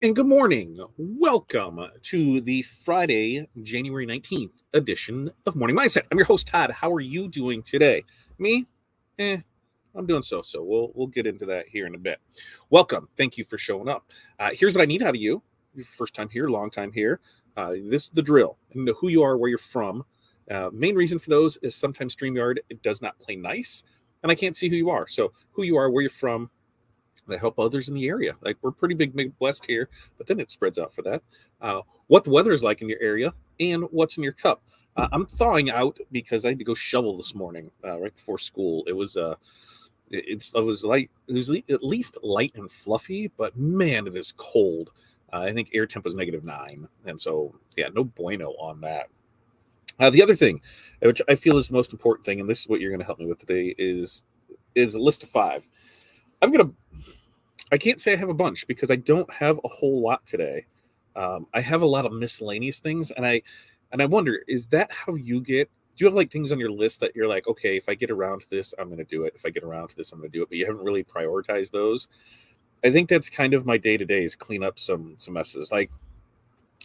And good morning. Welcome to the Friday, January 19th edition of Morning Mindset. I'm your host, Todd. How are you doing today? Me? I'm doing so. We'll get into that here in a bit. Welcome. Thank you for showing up. Here's what I need out of you. Your first time here, long time here. This is the drill. I know who you are, where you're from. Main reason for those is sometimes StreamYard, it does not play nice, and I can't see who you are. So who you are, where you're from, that help others in the area. Like we're pretty big Midwest here, but then it spreads out for that. What the weather is like in your area and what's in your cup. I'm thawing out because I had to go shovel this morning right before school. It was it was light. It was at least light and fluffy, but man, it is cold. I think air temp was -9, and so yeah, no bueno on that. The other thing, which I feel is the most important thing, and this is what you're going to help me with today, is a list of 5. I've got a I can't say I have a bunch because I don't have a whole lot today. I have a lot of miscellaneous things, and I wonder, is that how you get? Do you have like things on your list that you're like, okay, if I get around to this, I'm going to do it. If I get around to this, I'm going to do it. But you haven't really prioritized those. I think that's kind of my day to day is clean up some messes. Like,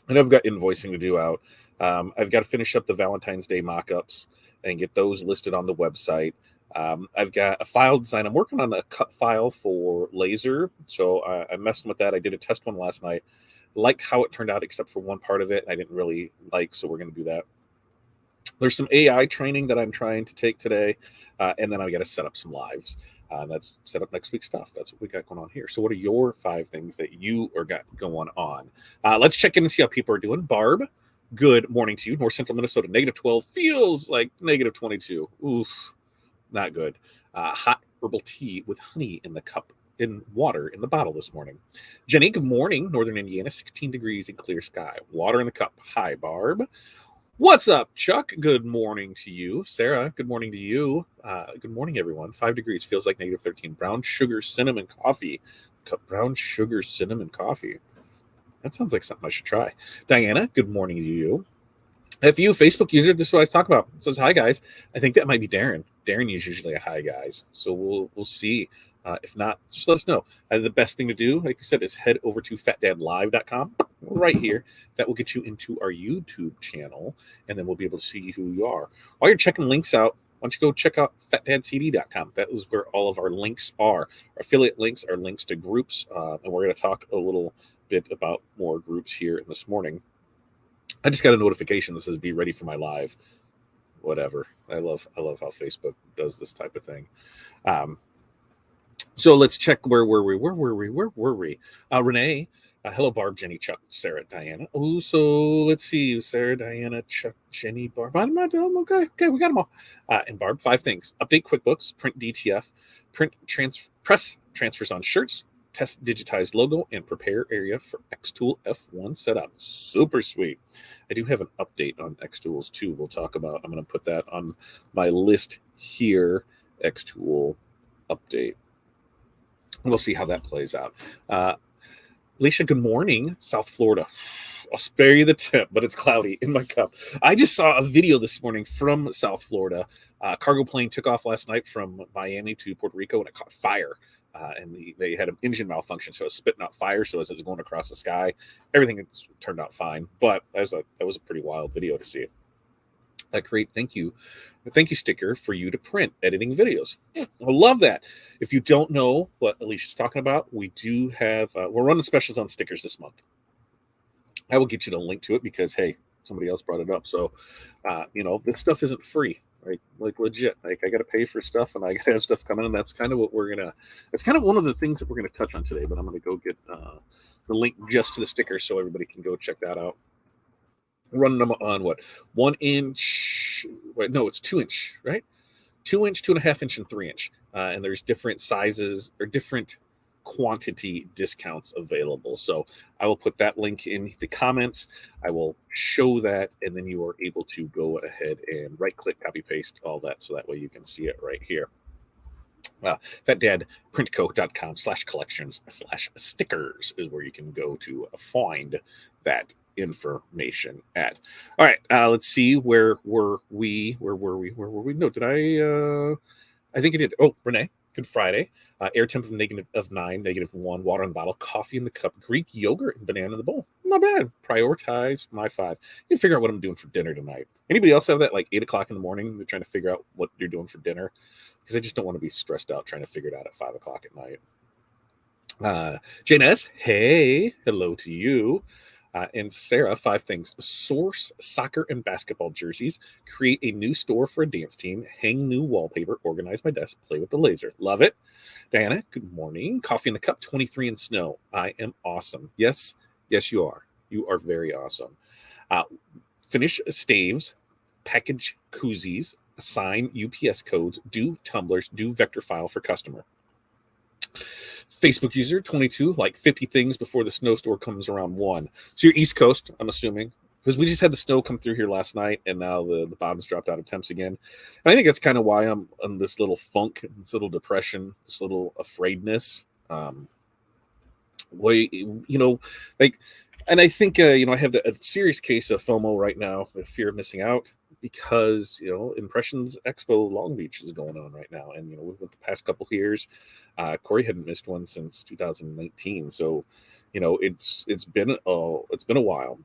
I know I've got invoicing to do out. I've got to finish up the Valentine's Day mock-ups and get those listed on the website. I've got a file design. I'm working on a cut file for laser, so I'm messing with that. I did a test one last night. Liked how it turned out, except for one part of it I didn't really like, so we're going to do that. There's some AI training that I'm trying to take today, and then I got to set up some lives. That's set up next week's stuff. That's what we got going on here. So, what are your 5 things that you are got going on? Let's check in and see how people are doing. Barb, good morning to you. North Central Minnesota, -12 feels like -22. Oof. Not good. Hot herbal tea with honey in the cup, in water in the bottle this morning. Jenny, good morning. Northern Indiana, 16 degrees and clear sky. Water in the cup. Hi, Barb. What's up, Chuck? Good morning to you. Sarah, good morning to you. Good morning, everyone. 5 degrees feels like -13. Brown sugar cinnamon coffee. Brown sugar cinnamon coffee. That sounds like something I should try. Diana, good morning to you. If you Facebook user, this is what I talk about. It says hi guys. I think that might be Darren. Darren is usually a hi guys. So we'll see. If not, just let us know. The best thing to do, like you said, is head over to fatdadlive.com right here. That will get you into our YouTube channel, and then we'll be able to see who you are. While you're checking links out, why don't you go check out fatdadcd.com. That is where all of our links are. Our affiliate links are links to groups, and we're going to talk a little bit about more groups here this morning. I just got a notification that says "Be ready for my live." Whatever. I love how Facebook does this type of thing. So let's check where were we? Renee. Hello, Barb, Jenny, Chuck, Sarah, Diana. Oh, so let's see. Sarah, Diana, Chuck, Jenny, Barb. Okay, we got them all. And Barb, 5 things. Update QuickBooks, print DTF, press transfers on shirts, test digitized logo, and prepare area for Xtool F1 setup. Super sweet. I do have an update on Xtools too. We'll talk about. I'm going to put that on my list here. Xtool update. We'll see how that plays out. Alicia, good morning, South Florida. I'll spare you the tip, but it's cloudy in my cup. I just saw a video this morning from South Florida. Cargo plane took off last night from Miami to Puerto Rico, and it caught fire. And they had an engine malfunction, so it was spitting out fire. So as it was going across the sky, everything turned out fine. But that was a pretty wild video to see. Great, thank you sticker for you to print editing videos. I love that. If you don't know what Alicia's talking about, we do have we're running specials on stickers this month. I will get you the link to it because hey, somebody else brought it up. So this stuff isn't free, right? Like legit. Like I got to pay for stuff, and I got to have stuff coming in. That's kind of what that's kind of one of the things that we're gonna touch on today. But I'm gonna go get the link just to the sticker so everybody can go check that out. Running them on what 1 inch? Wait, no, it's 2 inch, right? 2 inch, 2.5 inch, and 3 inch. And there's different sizes or different quantity discounts available. So I will put that link in the comments. I will show that, and then you are able to go ahead and right click, copy, paste, all that. So that way you can see it right here. FatDadPrintCo.com/collections/stickers is where you can go to find that information at. All right, let's see. Where were we? No, did I think I did. Oh, Renee, Good Friday. Air temp of -9, -1, water in the bottle, coffee in the cup, Greek yogurt, and banana in the bowl. Not bad. Prioritize my 5. You can figure out what I'm doing for dinner tonight. Anybody else have that like 8 o'clock in the morning? They're trying to figure out what you're doing for dinner because I just don't want to be stressed out trying to figure it out at 5 o'clock at night. Jane S., hey, hello to you. And Sarah, 5 things. Source soccer and basketball jerseys, create a new store for a dance team, hang new wallpaper, organize my desk, play with the laser. Love it. Diana, good morning. Coffee in the cup, 23 in snow. I am awesome. Yes, you are. You are very awesome. Finish staves, package koozies, assign UPS codes, do tumblers, do vector file for customer. Facebook user 22, like 50 things before the snowstorm comes around 1. So you're East Coast, I'm assuming, because we just had the snow come through here last night, and now the bottom's dropped out of temps again. And I think that's kind of why I'm on this little funk, this little depression, this little afraidness. And I think I have a serious case of FOMO right now, the fear of missing out, because Impressions Expo Long Beach is going on right now, and with the past couple of years, Corey hadn't missed one since 2019, so it's been a while.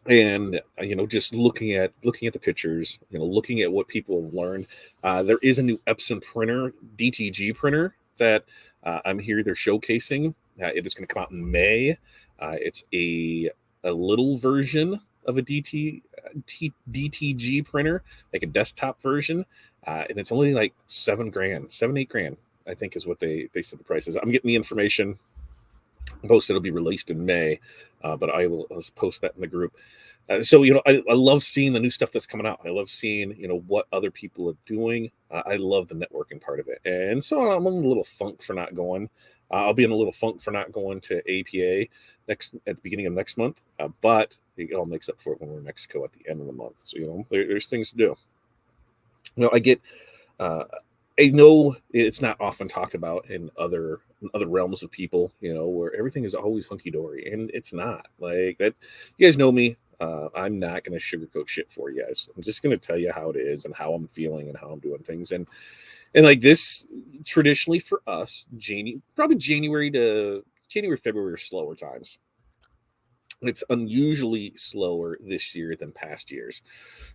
And just looking at the pictures, looking at what people have learned, there is a new Epson printer, DTG printer, that I'm here they're showcasing. It is going to come out in May. It's a little version of a DTG printer, like a desktop version, and it's only like $7,000, $8,000, I think is what they said the price is. I'm getting the information posted. It'll be released in May, but I'll post that in the group. So I love seeing the new stuff that's coming out. I love seeing what other people are doing. I love the networking part of it, and so I'm in a little funk for not going. I'll be in a little funk for not going to APA at the beginning of next month, but it all makes up for it when we're in Mexico at the end of the month. So there's things to do. I know it's not often talked about in other realms of people, where everything is always hunky dory, and it's not like that. You guys know me. I'm not going to sugarcoat shit for you guys. I'm just going to tell you how it is and how I'm feeling and how I'm doing things. And like this, traditionally for us, January, February are slower times. It's unusually slower this year than past years.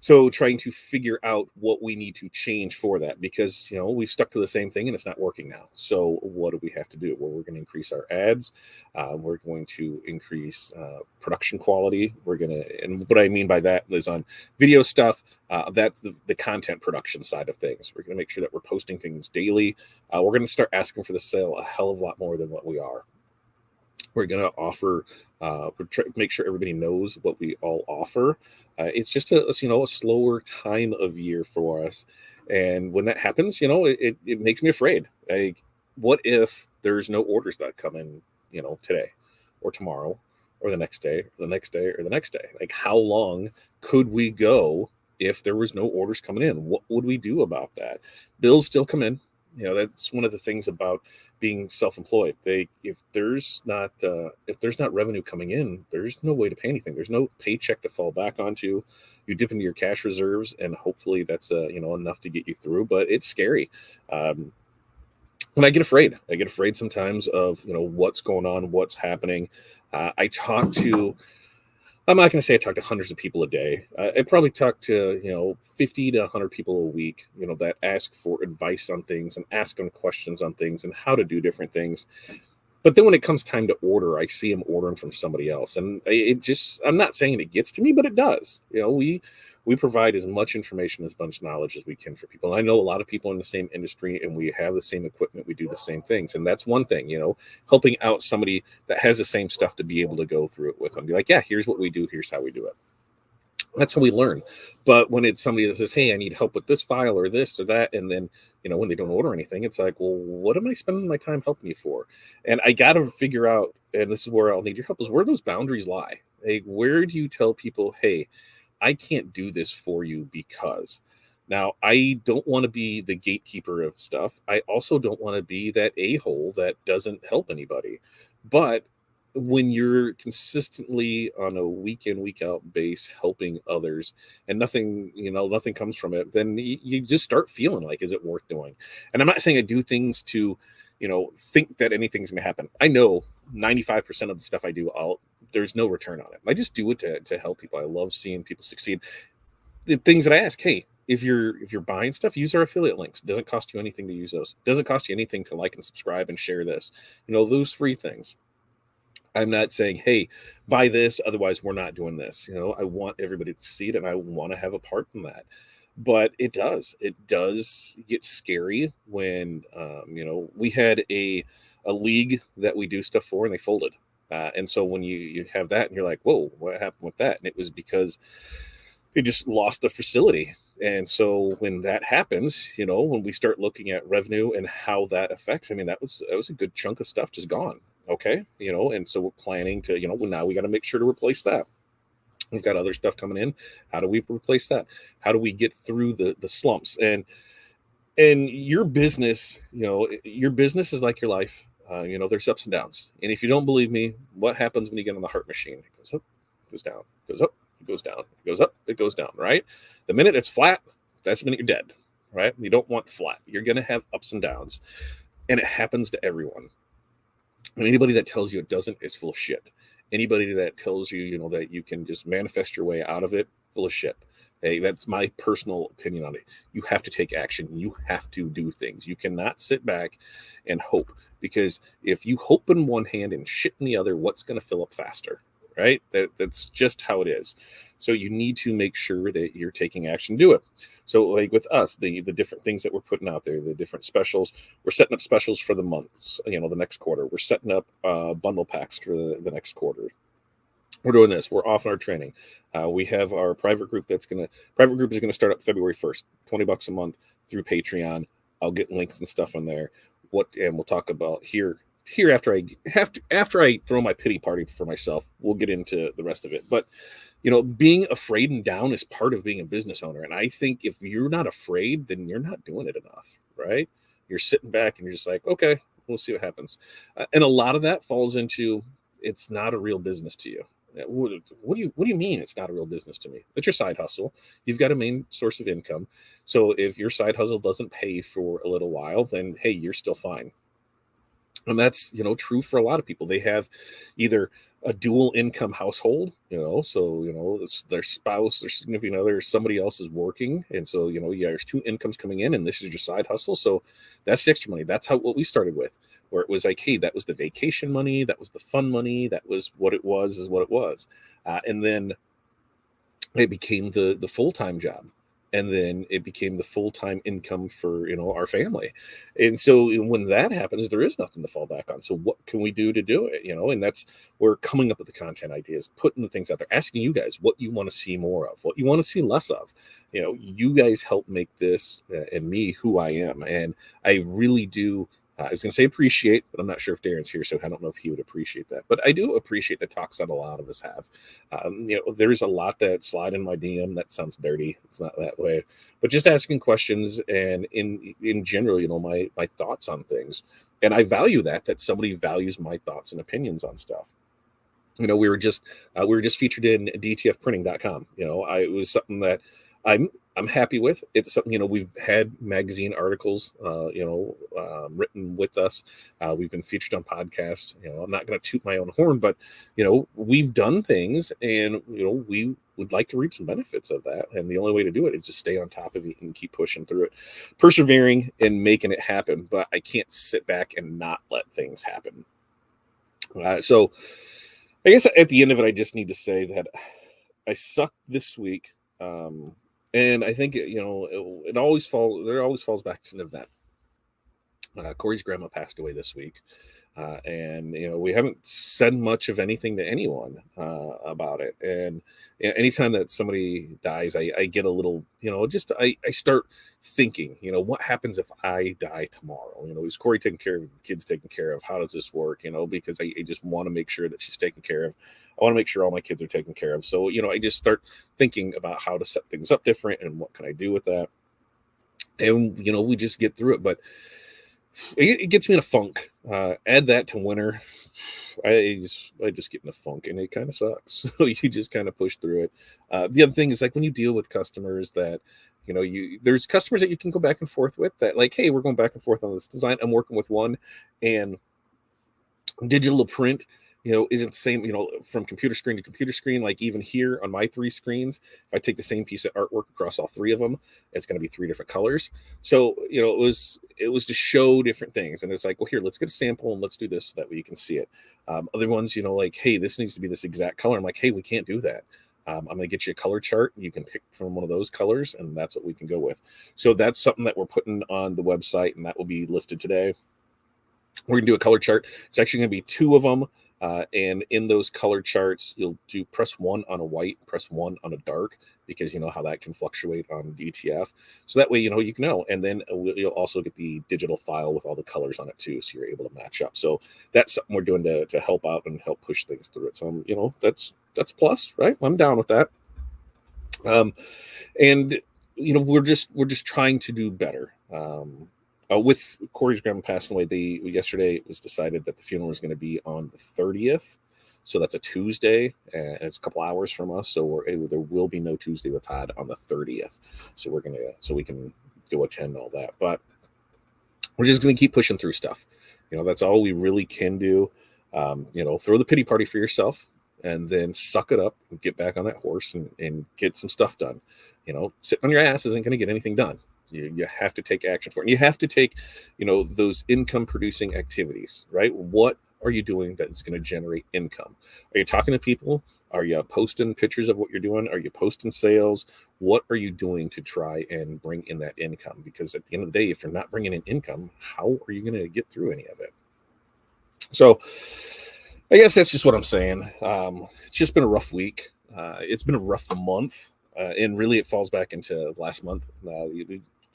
So trying to figure out what we need to change for that, because, we've stuck to the same thing and it's not working now. So what do we have to do? Well, we're going to increase our ads. We're going to increase production quality. And what I mean by that is on video stuff, that's the content production side of things. We're going to make sure that we're posting things daily. We're going to start asking for the sale a hell of a lot more than what we are. We're going to offer, make sure everybody knows what we all offer. It's just a slower time of year for us. And when that happens, it makes me afraid. Like, what if there's no orders that come in, today or tomorrow or the next day, or the next day, or the next day? Like, how long could we go if there was no orders coming in? What would we do about that? Bills still come in. That's one of the things about being self-employed. If there's not revenue coming in, there's no way to pay anything. There's no paycheck to fall back onto. You dip into your cash reserves, and hopefully that's enough to get you through. But it's scary. And I get afraid. Sometimes of what's going on, what's happening. I'm not going to say I talk to hundreds of people a day. I probably talk to 50 to 100 people a week, that ask for advice on things and ask them questions on things and how to do different things. But then when it comes time to order, I see them ordering from somebody else, and I'm not saying it gets to me, but it does. We provide as much information, as much knowledge as we can for people. And I know a lot of people in the same industry, and we have the same equipment. We do the same things. And that's one thing, helping out somebody that has the same stuff to be able to go through it with them. Be like, yeah, here's what we do. Here's how we do it. That's how we learn. But when it's somebody that says, hey, I need help with this file or this or that, and then, when they don't order anything, it's like, well, what am I spending my time helping you for? And I got to figure out, and this is where I'll need your help, is where those boundaries lie. Like, where do you tell people, hey, I can't do this for you because. Now, I don't want to be the gatekeeper of stuff. I also don't want to be that a-hole that doesn't help anybody. But when you're consistently on a week in week out base helping others and nothing comes from it, then you just start feeling like, is it worth doing? And I'm not saying I do things to think that anything's going to happen. I know 95% of the stuff I do, there's no return on it. I just do it to help people. I love seeing people succeed. The things that I ask, hey, if you're buying stuff, use our affiliate links. It doesn't cost you anything to use those. It doesn't cost you anything to like and subscribe and share this. Those free things. I'm not saying, hey, buy this, otherwise we're not doing this. I want everybody to see it and I want to have a part in that. But it does get scary when, we had a league that we do stuff for and they folded. And so when you have that and you're like, whoa, what happened with that? And it was because they just lost a facility. And so when that happens, when we start looking at revenue and how that affects, that was a good chunk of stuff just gone. Okay. And so we're planning to, well, now we got to make sure to replace that. We've got other stuff coming in. How do we replace that? How do we get through the slumps? And your business, your business is like your life. There's ups and downs. And if you don't believe me, what happens when you get on the heart machine? It goes up, goes down, goes up, it goes down, it goes up, it goes down, right? The minute it's flat, that's the minute you're dead, right? You don't want flat. You're going to have ups and downs. And it happens to everyone. And anybody that tells you it doesn't is full of shit. Anybody that tells you, that you can just manifest your way out of it, full of shit. Hey, that's my personal opinion on it. You have to take action. You have to do things. You cannot sit back and hope, because if you hope in one hand and shit in the other, what's going to fill up faster, right? That's just how it is. So you need to make sure that you're taking action, do it. So like with us, the different things that we're putting out there, the different specials, we're setting up specials for the months, the next quarter. We're setting up bundle packs for the next quarter. We're doing this. We're off on our training. We have our private group is going to start up February 1st, $20 a month through Patreon. I'll get links and stuff on there. And we'll talk about here after I throw my pity party for myself, we'll get into the rest of it. But being afraid and down is part of being a business owner. And I think if you're not afraid, then you're not doing it enough, right? You're sitting back and you're just like, okay, we'll see what happens. And a lot of that falls into, it's not a real business to you. What do you mean it's not a real business to me? It's your side hustle. You've got a main source of income. So if your side hustle doesn't pay for a little while, then hey, you're still fine. And that's, true for a lot of people. They have either a dual income household, so, their spouse, their significant other, somebody else is working. And so, there's two incomes coming in and this is your side hustle. So that's the extra money. That's what we started with, where it was like, hey, that was the vacation money. That was the fun money. That was what it was, is what it was. And then it became the full-time job. And then it became the full-time income for, our family. And so when that happens, there is nothing to fall back on. So what can we do to do it? And that's, we're coming up with the content ideas, putting the things out there, asking you guys what you want to see more of, what you want to see less of. You guys help make this and me who I am. And I really do. I was going to say appreciate, but I'm not sure if Darren's here, so I don't know if he would appreciate that. But I do appreciate the talks that a lot of us have. There's a lot that slide in my DM. That sounds dirty. It's not that way. But just asking questions and in general, my thoughts on things. And I value that somebody values my thoughts and opinions on stuff. We were just featured in DTFprinting.com. It was something that I'm happy with. It's something, we've had magazine articles, written with us. We've been featured on podcasts. I'm not going to toot my own horn, but, we've done things and, we would like to reap some benefits of that. And the only way to do it is just stay on top of it and keep pushing through it, persevering and making it happen. But I can't sit back and not let things happen. So I guess at the end of it, I just need to say that I sucked this week. And I think, it always falls back to an event. Corey's grandma passed away this week. And, we haven't said much of anything to anyone about it. And anytime that somebody dies, I get a little, I start thinking, what happens if I die tomorrow? Is Corey taking care of the kids, taken care of? How does this work? Because I just want to make sure that she's taken care of. I want to make sure all my kids are taken care of. So, I just start thinking about how to set things up different and what can I do with that. And, we just get through it. But it gets me in a funk. Add that to winter, I just get in a funk, and it kind of sucks. So you just kind of push through it. The other thing is like when you deal with customers that there's customers that you can go back and forth with that like, hey, we're going back and forth on this design. I'm working with one, and digital to print isn't the same, from computer screen to computer screen. Like even here on my 3 screens, if I take the same piece of artwork across all 3 of them, it's going to be 3 different colors. So it was to show different things, and it's like, well, here, let's get a sample and let's do this so that way you can see it. Other ones, like, hey, this needs to be this exact color. I'm like, hey, we can't do that. I'm going to get you a color chart. You can pick from one of those colors, and that's what we can go with. So that's something that we're putting on the website, and that will be listed today. We're going to do a color chart. It's actually going to be 2 of them. And in those color charts, you'll do press 1 on a white, press 1 on a dark, because you know how that can fluctuate on DTF. So that way, you can know. And then you'll also get the digital file with all the colors on it too, so you're able to match up. So that's something we're doing to help out and help push things through it. So that's a plus, right? I'm down with that. And we're just trying to do better. With Corey's grandma passing away, yesterday it was decided that the funeral is going to be on the 30th. So that's a Tuesday, and it's a couple hours from us. So there will be no Tuesday with Todd on the 30th. So we can go attend all that. But we're just going to keep pushing through stuff. That's all we really can do. Throw the pity party for yourself, and then suck it up and get back on that horse and get some stuff done. Sitting on your ass isn't going to get anything done. You have to take action for it. And you have to take, those income producing activities, right? What are you doing that's going to generate income? Are you talking to people? Are you posting pictures of what you're doing? Are you posting sales? What are you doing to try and bring in that income? Because at the end of the day, if you're not bringing in income, how are you going to get through any of it? So I guess that's just what I'm saying. It's just been a rough week. It's been a rough month. And really it falls back into last month.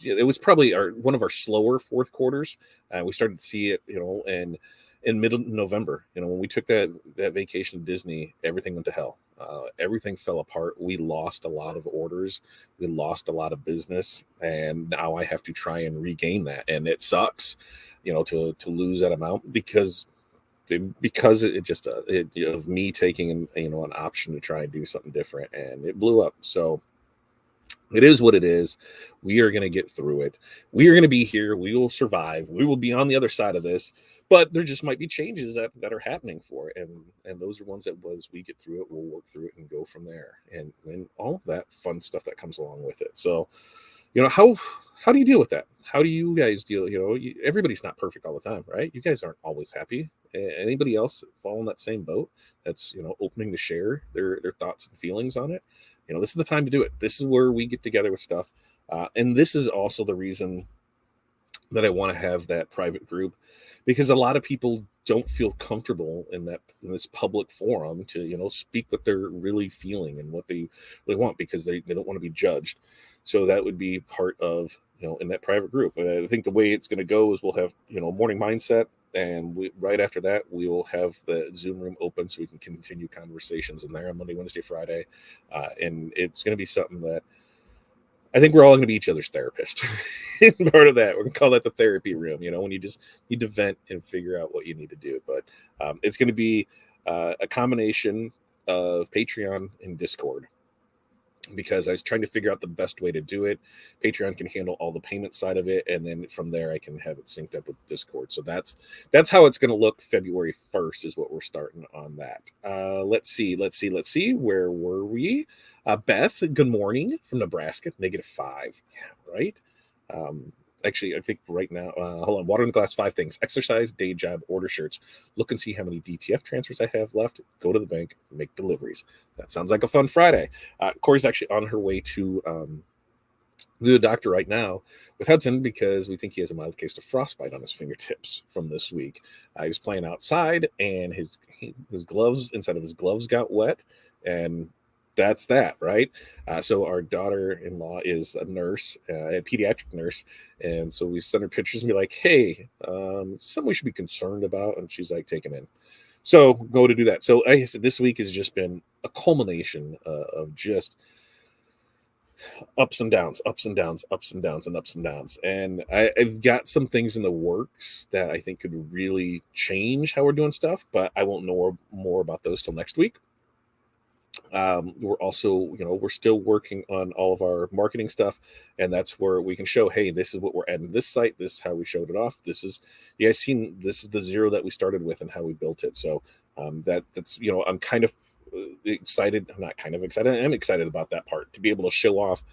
It was probably one of our slower fourth quarters. We started to see it, in mid-November. When we took that vacation to Disney, everything went to hell. Everything fell apart. We lost a lot of orders. We lost a lot of business, and now I have to try and regain that. And it sucks, to lose that amount because it just of me taking an option to try and do something different, and it blew up. So it is what it is. We are going to get through it. We are going to be here. We will survive. We will be on the other side of this, but there just might be changes that are happening for it. And those are ones that as we get through it, we'll work through it and go from there. And all of that fun stuff that comes along with it. So, how do you deal with that? How do you guys deal? Everybody's not perfect all the time, right? You guys aren't always happy. Anybody else fall in that same boat? That's, opening to share their thoughts and feelings on it. This is the time to do it. This is where we get together with stuff. And this is also the reason that I want to have that private group, because a lot of people don't feel comfortable in this public forum to, speak what they're really feeling and what they really want, because they don't want to be judged. So that would be part of, in that private group. I think the way it's going to go is we'll have, morning mindset. And right after that, we will have the Zoom room open so we can continue conversations in there on Monday, Wednesday, Friday. And it's going to be something that I think we're all going to be each other's therapist. And part of that, we're going to call that the therapy room, when you just need to vent and figure out what you need to do. But it's going to be a combination of Patreon and Discord, because I was trying to figure out the best way to do it. Patreon can handle all the payment side of it, and then from there I can have it synced up with Discord. So that's how it's going to look. February 1st is what we're starting on that. Let's see. Where were we? Beth, good morning from Nebraska, -5. Yeah, right. Actually, I think right now, hold on. Water in the glass, 5 things: exercise, day job, order shirts, look and see how many DTF transfers I have left, go to the bank, make deliveries. That sounds like a fun Friday. Corey's actually on her way to the doctor right now with Hudson, because we think he has a mild case of frostbite on his fingertips from this week. He was playing outside, and his gloves, inside of his gloves, got wet, and that's that, right? So our daughter-in-law is a nurse, a pediatric nurse, and so we send her pictures and be like, hey, something we should be concerned about, and she's like, take him in. So go to do that. So like I said, this week has just been a culmination of just ups and downs, ups and downs, ups and downs, and ups and downs. And I've got some things in the works that I think could really change how we're doing stuff, but I won't know more about those till next week. We're also, we're still working on all of our marketing stuff, and that's where we can show, hey, this is what we're adding to this site. This is how we showed it off. This is, you guys seen, this is the zero that we started with and how we built it. So that's, I'm kind of excited. I'm not kind of excited. I'm excited about that part, to be able to show off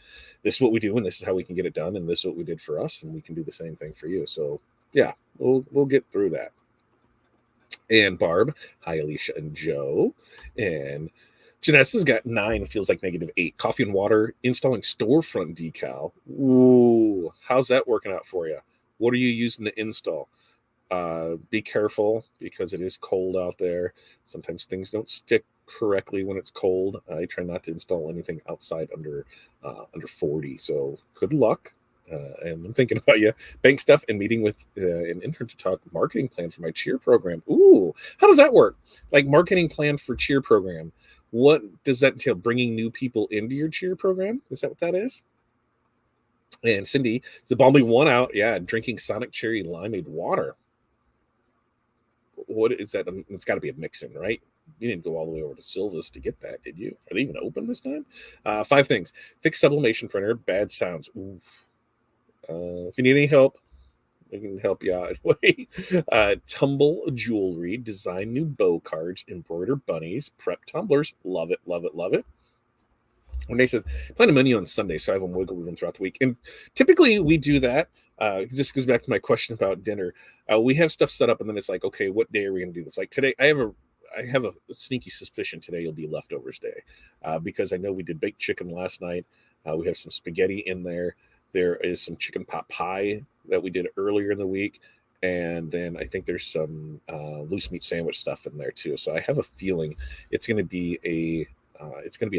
this is what we do and this is how we can get it done, and this is what we did for us, and we can do the same thing for you. So yeah, we'll get through that. And Barb, hi Alicia and Joe, and Janessa's got 9, feels like -8. Coffee and water, installing storefront decal. Ooh, how's that working out for you? What are you using to install? Be careful because it is cold out there. Sometimes things don't stick correctly when it's cold. I try not to install anything outside under 40. So good luck. And I'm thinking about you. Bank stuff and meeting with an intern to talk marketing plan for my cheer program. Ooh, how does that work? Like marketing plan for cheer program. What does that entail? Bringing new people into your cheer program? Is that what that is? And Cindy, the balmy one out. Yeah, drinking Sonic Cherry Limeade water. What is that? It's got to be a mix-in, right? You didn't go all the way over to Silva's to get that, did you? Are they even open this time? 5 things. Fix sublimation printer. Bad sounds. Ooh. If you need any help, we can help you out. Tumble jewelry. Design new bow cards. Embroider bunnies. Prep tumblers. Love it, love it, love it. Renee says, plan a menu on Sunday so I have a wiggle room throughout the week. And typically we do that. This goes back to my question about dinner. We have stuff set up, and then it's like, okay, what day are we going to do this? Like today, I have a sneaky suspicion today will be leftovers day, because I know we did baked chicken last night. We have some spaghetti in there. There is some chicken pot pie that we did earlier in the week. And then I think there's some loose meat sandwich stuff in there too. So I have a feeling it's going to be a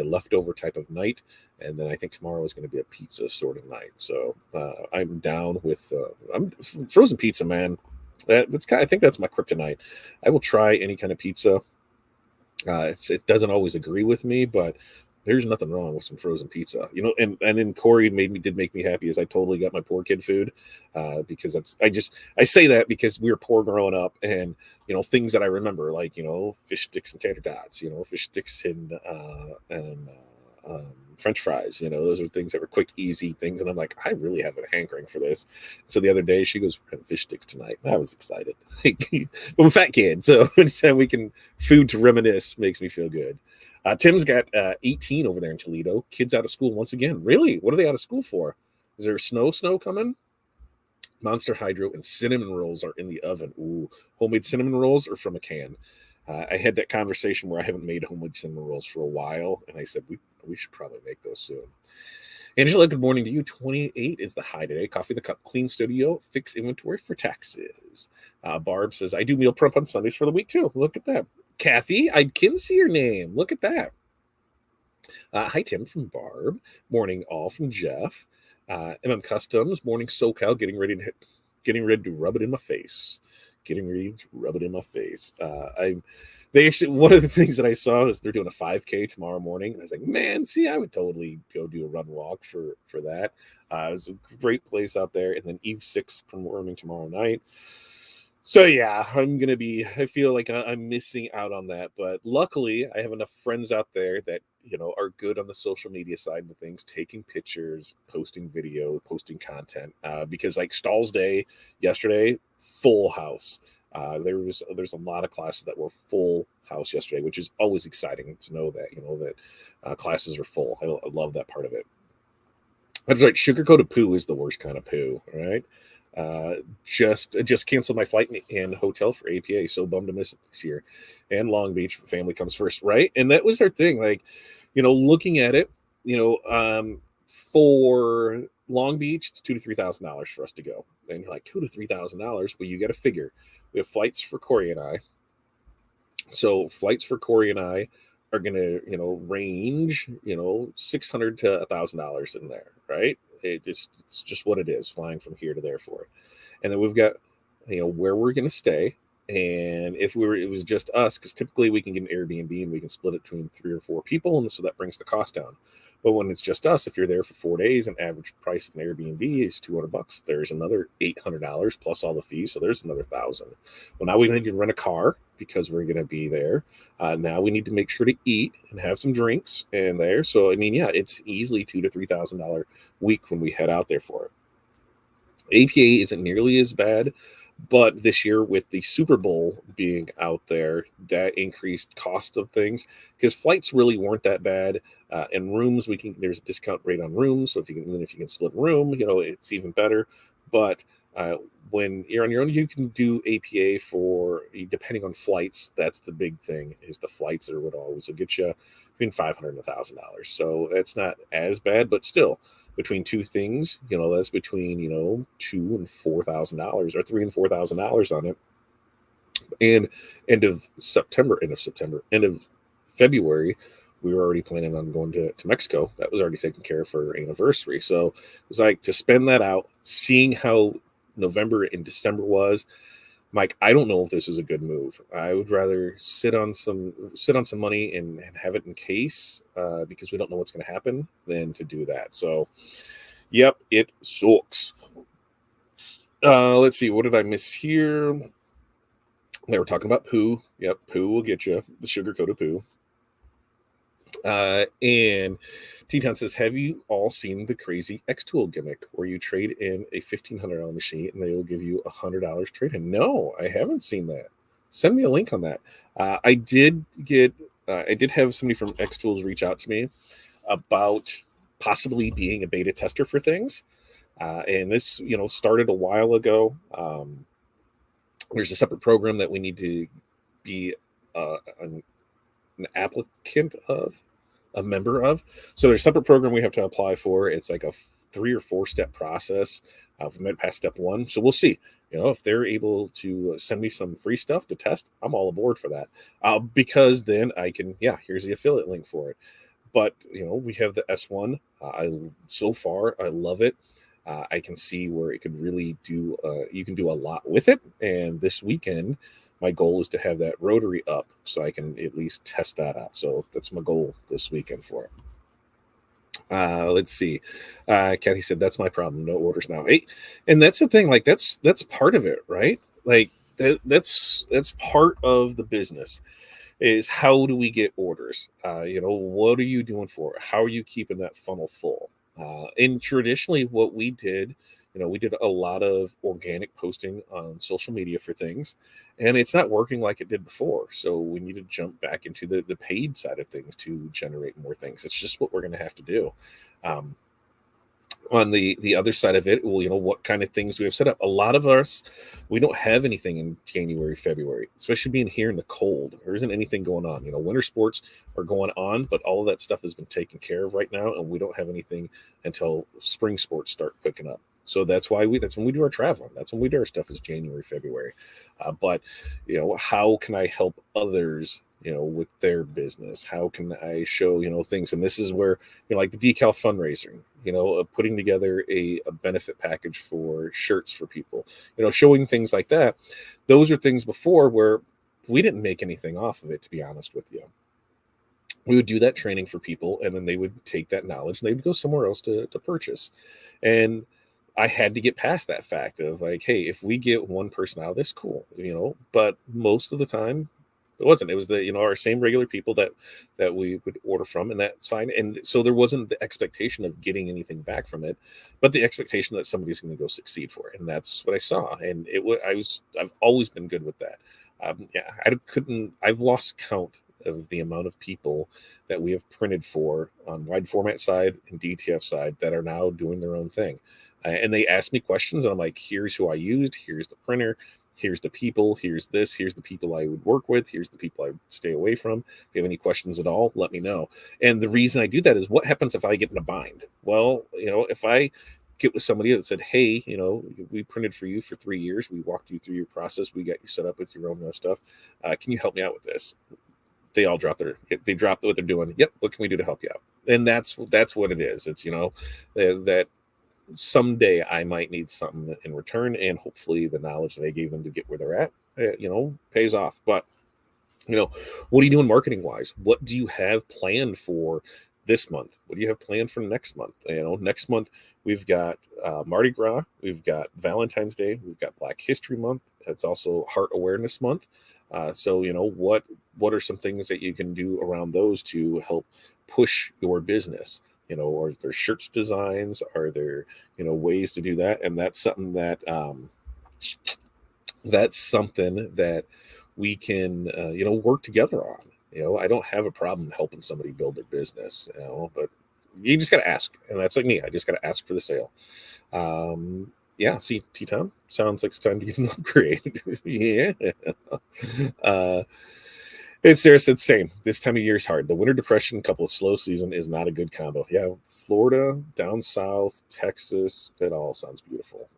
leftover type of night, and then I think tomorrow is going to be a pizza sort of night. So I'm down with I'm frozen pizza, man. I think that's my kryptonite. I will try any kind of pizza. It doesn't always agree with me, but there's nothing wrong with some frozen pizza, And then Corey did make me happy, as I totally got my poor kid food, because I say that because we were poor growing up, and things that I remember, like fish sticks and tater tots, fish sticks and French fries. Those are things that were quick, easy things, and I'm like, I really have a hankering for this. So the other day she goes, we're having fish sticks tonight. I was excited. I'm a fat kid, so anytime we can food to reminisce makes me feel good. Tim's got 18 over there in Toledo. Kids out of school once again. Really? What are they out of school for? Is there snow coming? Monster Hydro and cinnamon rolls are in the oven. Ooh, homemade cinnamon rolls or from a can? I had that conversation where I haven't made homemade cinnamon rolls for a while, and I said we should probably make those soon. Angela, good morning to you. 28 is the high today. Coffee in the cup, clean studio, fix inventory for taxes. Barb says, I do meal prep on Sundays for the week too. Look at that. Kathy, I can see your name. Look at that. Hi, Tim from Barb. Morning, all from Jeff. MM Customs. Morning, SoCal. Getting ready to rub it in my face. One of the things that I saw is they're doing a 5K tomorrow morning, and I was like, man, see, I would totally go do a run walk for that. It's a great place out there. And then Eve 6 performing tomorrow night. So yeah, I feel like I'm missing out on that, but luckily I have enough friends out there that, are good on the social media side of things, taking pictures, posting video, posting content, because like Stalls Day yesterday, full house. There's a lot of classes that were full house yesterday, which is always exciting to know that, that classes are full. I love that part of it. That's right. Sugar-coated poo is the worst kind of poo, right? Just canceled my flight and hotel for APA. So bummed to miss it this year. And Long Beach, family comes first, right? And that was our thing. Like, looking at it, for Long Beach, it's $2,000 to $3,000 for us to go. And you're like, $2,000 to $3,000. Well, you got to figure we have flights for Corey and I. So flights for Corey and I are going to, range, $600 to $1,000 in there, right? It's just what it is, flying from here to there for it. And then we've got, where we're going to stay. And if it was just us, because typically we can get an Airbnb and we can split it between 3 or 4 people. And so that brings the cost down. But when it's just us, if you're there for 4 days, and average price of an Airbnb is $200, there's another $800 plus all the fees. So there's another 1,000. Well, now we need to rent a car because we're going to be there. Now we need to make sure to eat and have some drinks in there. So, I mean, yeah, it's easily $2,000 to $3,000 week when we head out there for it. APA isn't nearly as bad, but this year with the Super Bowl being out there, that increased cost of things because flights really weren't that bad. And rooms, there's a discount rate on rooms. So if you can split a room, it's even better. But when you're on your own, you can do APA for, depending on flights. That's the big thing, is the flights are what always will get you between $500 and $1,000. So that's not as bad, but still, between two things, that's between $2,000 and $4,000, or $3,000 and $4,000 on it. And end of February, we were already planning on going to Mexico. That was already taken care of for our anniversary. So it was like, to spend that out, seeing how November and December was, Mike, I don't know if this was a good move. I would rather sit on some money and have it in case, because we don't know what's going to happen, than to do that. So, yep, it sucks. Let's see. What did I miss here? They were talking about poo. Yep, poo will get you, the sugar-coated poo. And T-Town says, have you all seen the crazy X-Tool gimmick where you trade in a $1,500 machine and they will give you $100 trade in? No, I haven't seen that. Send me a link on that. I did have somebody from X-Tools reach out to me about possibly being a beta tester for things. And this, started a while ago. There's a separate program that we need to be an applicant of, a member of. So there's a separate program we have to apply for. It's like a 3 or 4 step process. We made past step 1. So we'll see, if they're able to send me some free stuff to test, I'm all aboard for that. Because then I can, here's the affiliate link for it. But, we have the S1. So far, I love it. I can see where it could really do, you can do a lot with it. And this weekend, my goal is to have that rotary up so I can at least test that out. So that's my goal this weekend for it. Let's see. Kathy said, that's my problem. No orders now. Hey, and that's the thing. Like, that's part of it, right? Like that's part of the business, is how do we get orders? What are you doing for it? How are you keeping that funnel full? And traditionally what we did, we did a lot of organic posting on social media for things, and it's not working like it did before. So we need to jump back into the paid side of things to generate more things. It's just what we're going to have to do. On the other side of it, well, what kind of things do we have set up? A lot of us, we don't have anything in January, February, especially being here in the cold. There isn't anything going on. Winter sports are going on, but all of that stuff has been taken care of right now, and we don't have anything until spring sports start picking up. So that's when we do our traveling. That's when we do our stuff, is January, February. But how can I help others, with their business? How can I show, things? And this is where, like the decal fundraising, putting together a benefit package for shirts for people, showing things like that. Those are things before where we didn't make anything off of it, to be honest with you. We would do that training for people, and then they would take that knowledge and they would go somewhere else to purchase. And I had to get past that fact of like, hey, if we get one person out of this, cool, but most of the time it wasn't. It was our same regular people that we would order from, and that's fine. And so there wasn't the expectation of getting anything back from it, but the expectation that somebody's going to go succeed for it. And that's what I saw. And I've always been good with that. I've lost count of the amount of people that we have printed for on wide format side and DTF side that are now doing their own thing. And they ask me questions, and I'm like, here's who I used, here's the printer, here's the people, here's this, here's the people I would work with, here's the people I would stay away from. If you have any questions at all, let me know. And the reason I do that is, what happens if I get in a bind? Well, if I get with somebody that said, hey, we printed for you for 3 years, we walked you through your process, we got you set up with your own stuff, can you help me out with this? They all drop what they're doing. Yep, what can we do to help you out? And that's what it is. It's that someday I might need something in return, and hopefully the knowledge that I gave them to get where they're at, pays off. But what are you doing marketing wise? What do you have planned for this month? What do you have planned for next month? Next month we've got Mardi Gras, we've got Valentine's Day, we've got Black History Month. It's also Heart Awareness Month. So what are some things that you can do around those to help push your business? Are there shirts designs? Are there ways to do that? And that's something that we can work together on. I don't have a problem helping somebody build their business, but you just got to ask. And that's like me. I just got to ask for the sale. Yeah, see, T-Town, sounds like it's time to get an upgrade. Yeah. And Sarah said, same. This time of year is hard. The winter depression coupled with slow season is not a good combo. Yeah, Florida, down south, Texas, it all sounds beautiful.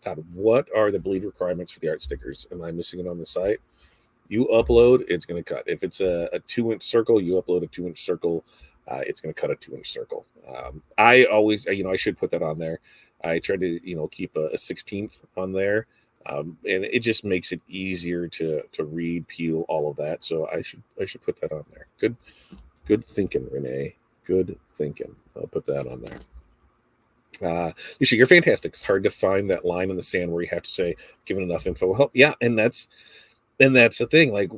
Todd, what are the bleed requirements for the art stickers? Am I missing it on the site? You upload, it's going to cut. If it's a 2-inch circle, you upload a 2-inch circle. It's going to cut a 2-inch circle. I always, I should put that on there. I try to, keep a 16th on there. And it just makes it easier to read, peel, all of that. So I should put that on there. Good thinking, Renee. Good thinking. I'll put that on there. You're fantastic. It's hard to find that line in the sand where you have to say, given enough info will help. Yeah, and that's the thing. Like,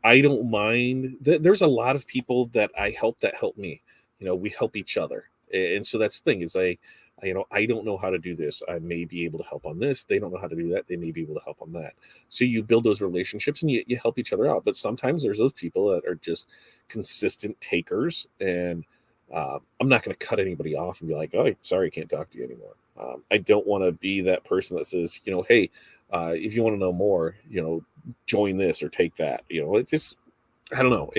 I don't mind. There's a lot of people that I help that help me. We help each other. And so that's the thing is like, I don't know how to do this. I may be able to help on this. They don't know how to do that. They may be able to help on that. So you build those relationships and you help each other out. But sometimes there's those people that are just consistent takers. And I'm not going to cut anybody off and be like, oh, sorry, I can't talk to you anymore. I don't want to be that person that says, hey, if you want to know more, join this or take that. It just, I don't know.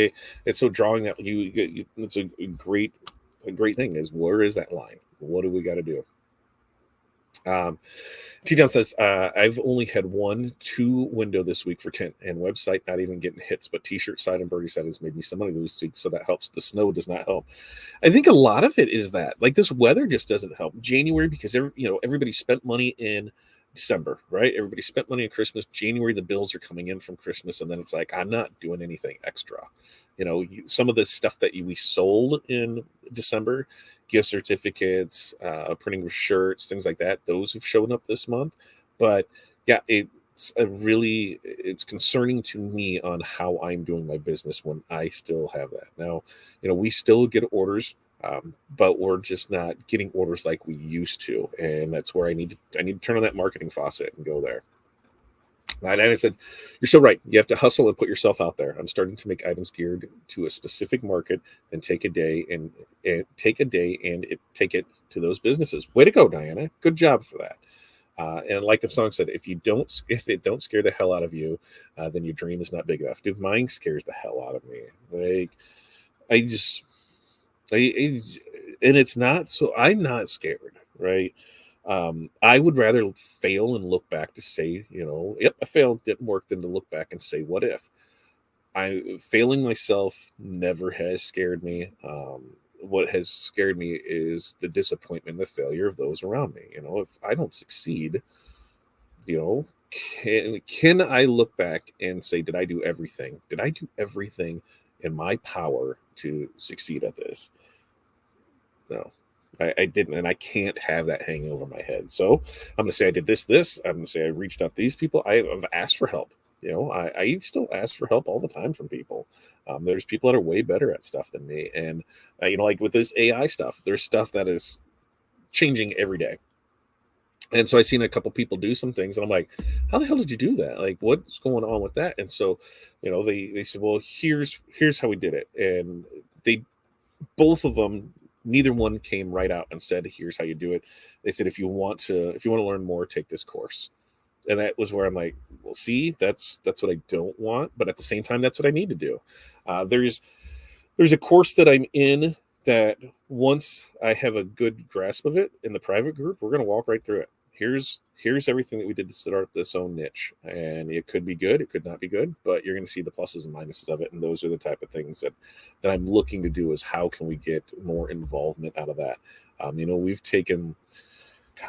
It's so drawing that it's a great thing is where is that line? What do we got to do? T-Down says, I've only had 1-2 window this week for tint and website not even getting hits, but t-shirt side and birdie side has made me some money this week, so that helps. The snow does not help. I think a lot of it is that, like, this weather just doesn't help. January, because everybody spent money in December, right? Everybody spent money on Christmas. January, the bills are coming in from Christmas, and then it's like, I'm not doing anything extra. Some of the stuff that we sold in December, gift certificates, printing of shirts, things like that, those have shown up this month. But yeah, it's concerning to me on how I'm doing my business when I still have that. Now, we still get orders, but we're just not getting orders like we used to, and that's where I need to turn on that marketing faucet and go there. And I said, you're so right. You have to hustle and put yourself out there. I'm starting to make items geared to a specific market, and take it take it to those businesses. Way to go, Diana. Good job for that. And like the song said, if it don't scare the hell out of you, then your dream is not big enough. Dude, mine scares the hell out of me. Like, and it's not, so I'm not scared, right? I would rather fail and look back to say, yep, I failed, didn't work, than to look back and say, what if? Failing myself never has scared me. What has scared me is the disappointment, the failure of those around me. If I don't succeed, can I look back and say, did I do everything? Did I do everything in my power to succeed at this? No. I didn't, and I can't have that hanging over my head. So I'm going to say I did this. I'm going to say I reached out to these people. I've asked for help. I still ask for help all the time from people. There's people that are way better at stuff than me. And, like with this AI stuff, there's stuff that is changing every day. And so I seen a couple people do some things, and I'm like, how the hell did you do that? Like, what's going on with that? And so, they said, well, here's how we did it. And both of them, neither one came right out and said, here's how you do it. They said, if you want to learn more, take this course. And that was where I'm like, well, see, that's what I don't want. But at the same time, that's what I need to do. There's a course that I'm in that once I have a good grasp of it in the private group, we're going to walk right through it. Here's everything that we did to start this own niche. And it could be good. It could not be good, but you're going to see the pluses and minuses of it. And those are the type of things that I'm looking to do, is how can we get more involvement out of that? We've taken,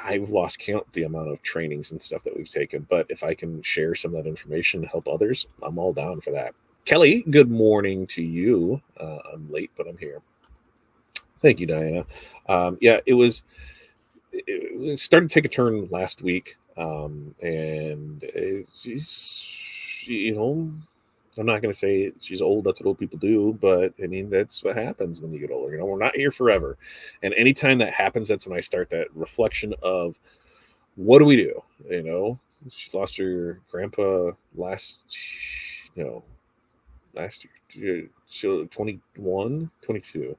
I've lost count the amount of trainings and stuff that we've taken, but if I can share some of that information to help others, I'm all down for that. Kelly, good morning to you. I'm late, but I'm here. Thank you, Diana. Yeah, it started to take a turn last week, and you know, I'm not going to say she's old. That's what old people do, but I mean that's what happens when you get older. We're not here forever, and anytime that happens, that's when I start that reflection of what do we do? She lost her grandpa last, you know, last year, she 21, 22.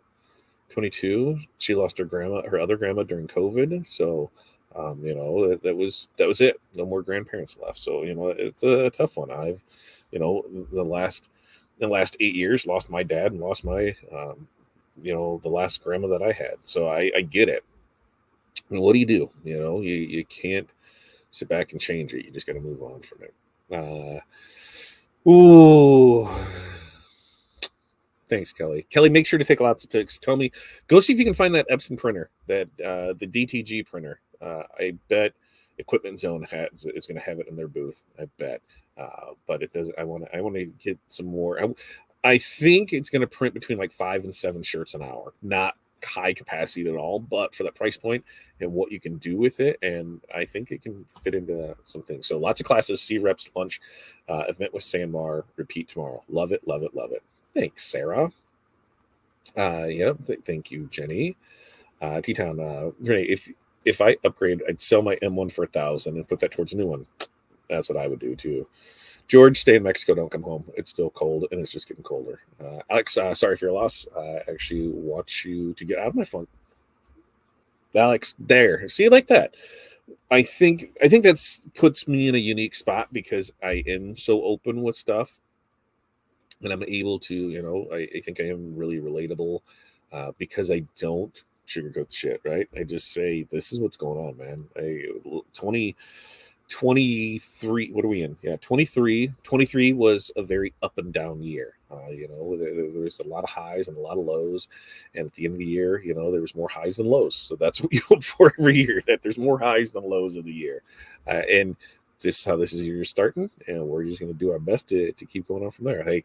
22. She lost her other grandma during COVID. So, that was it. No more grandparents left. So, it's a tough one. I've, you know, the last 8 years lost my dad and lost my, the last grandma that I had. So I get it. And what do? You can't sit back and change it. You just got to move on from it. Ooh. Thanks, Kelly. Kelly, make sure to take lots of pics. Tell me, go see if you can find that Epson printer, that the DTG printer. I bet Equipment Zone is going to have it in their booth. I bet, but it doesn't. I want to get some more. I think it's going to print between like 5 and 7 shirts an hour. Not high capacity at all, but for that price point and what you can do with it, and I think it can fit into some things. So lots of classes. See reps lunch, event with Sandmar. Repeat tomorrow. Love it. Love it. Love it. Thanks, Sarah. Thank you, Jenny. T-Town, Renee, if I upgrade, I'd sell my M1 for 1,000 and put that towards a new one. That's what I would do too. George, stay in Mexico. Don't come home. It's still cold and it's just getting colder. Alex, sorry for your loss. I actually want you to get out of my phone. Alex, there. See, like that. I think that's puts me in a unique spot because I am so open with stuff. And I'm able to, I think I am really relatable because I don't sugarcoat the shit, right? I just say, this is what's going on, man. 23, what are we in? Yeah, 23 was a very up and down year. There was a lot of highs and a lot of lows. And at the end of the year, there was more highs than lows. So that's what you hope for every year, that there's more highs than lows of the year. And this is how this year starting, and we're just going to do our best to keep going on from there. Hey,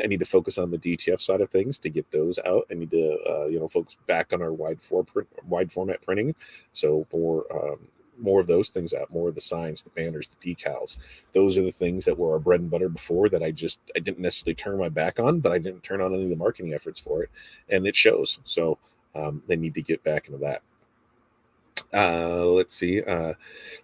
I need to focus on the DTF side of things to get those out. I need to, focus back on our wide format printing. So more of those things out, more of the signs, the banners, the decals. Those are the things that were our bread and butter before that I didn't necessarily turn my back on, but I didn't turn on any of the marketing efforts for it, and it shows. So they need to get back into that. Let's see.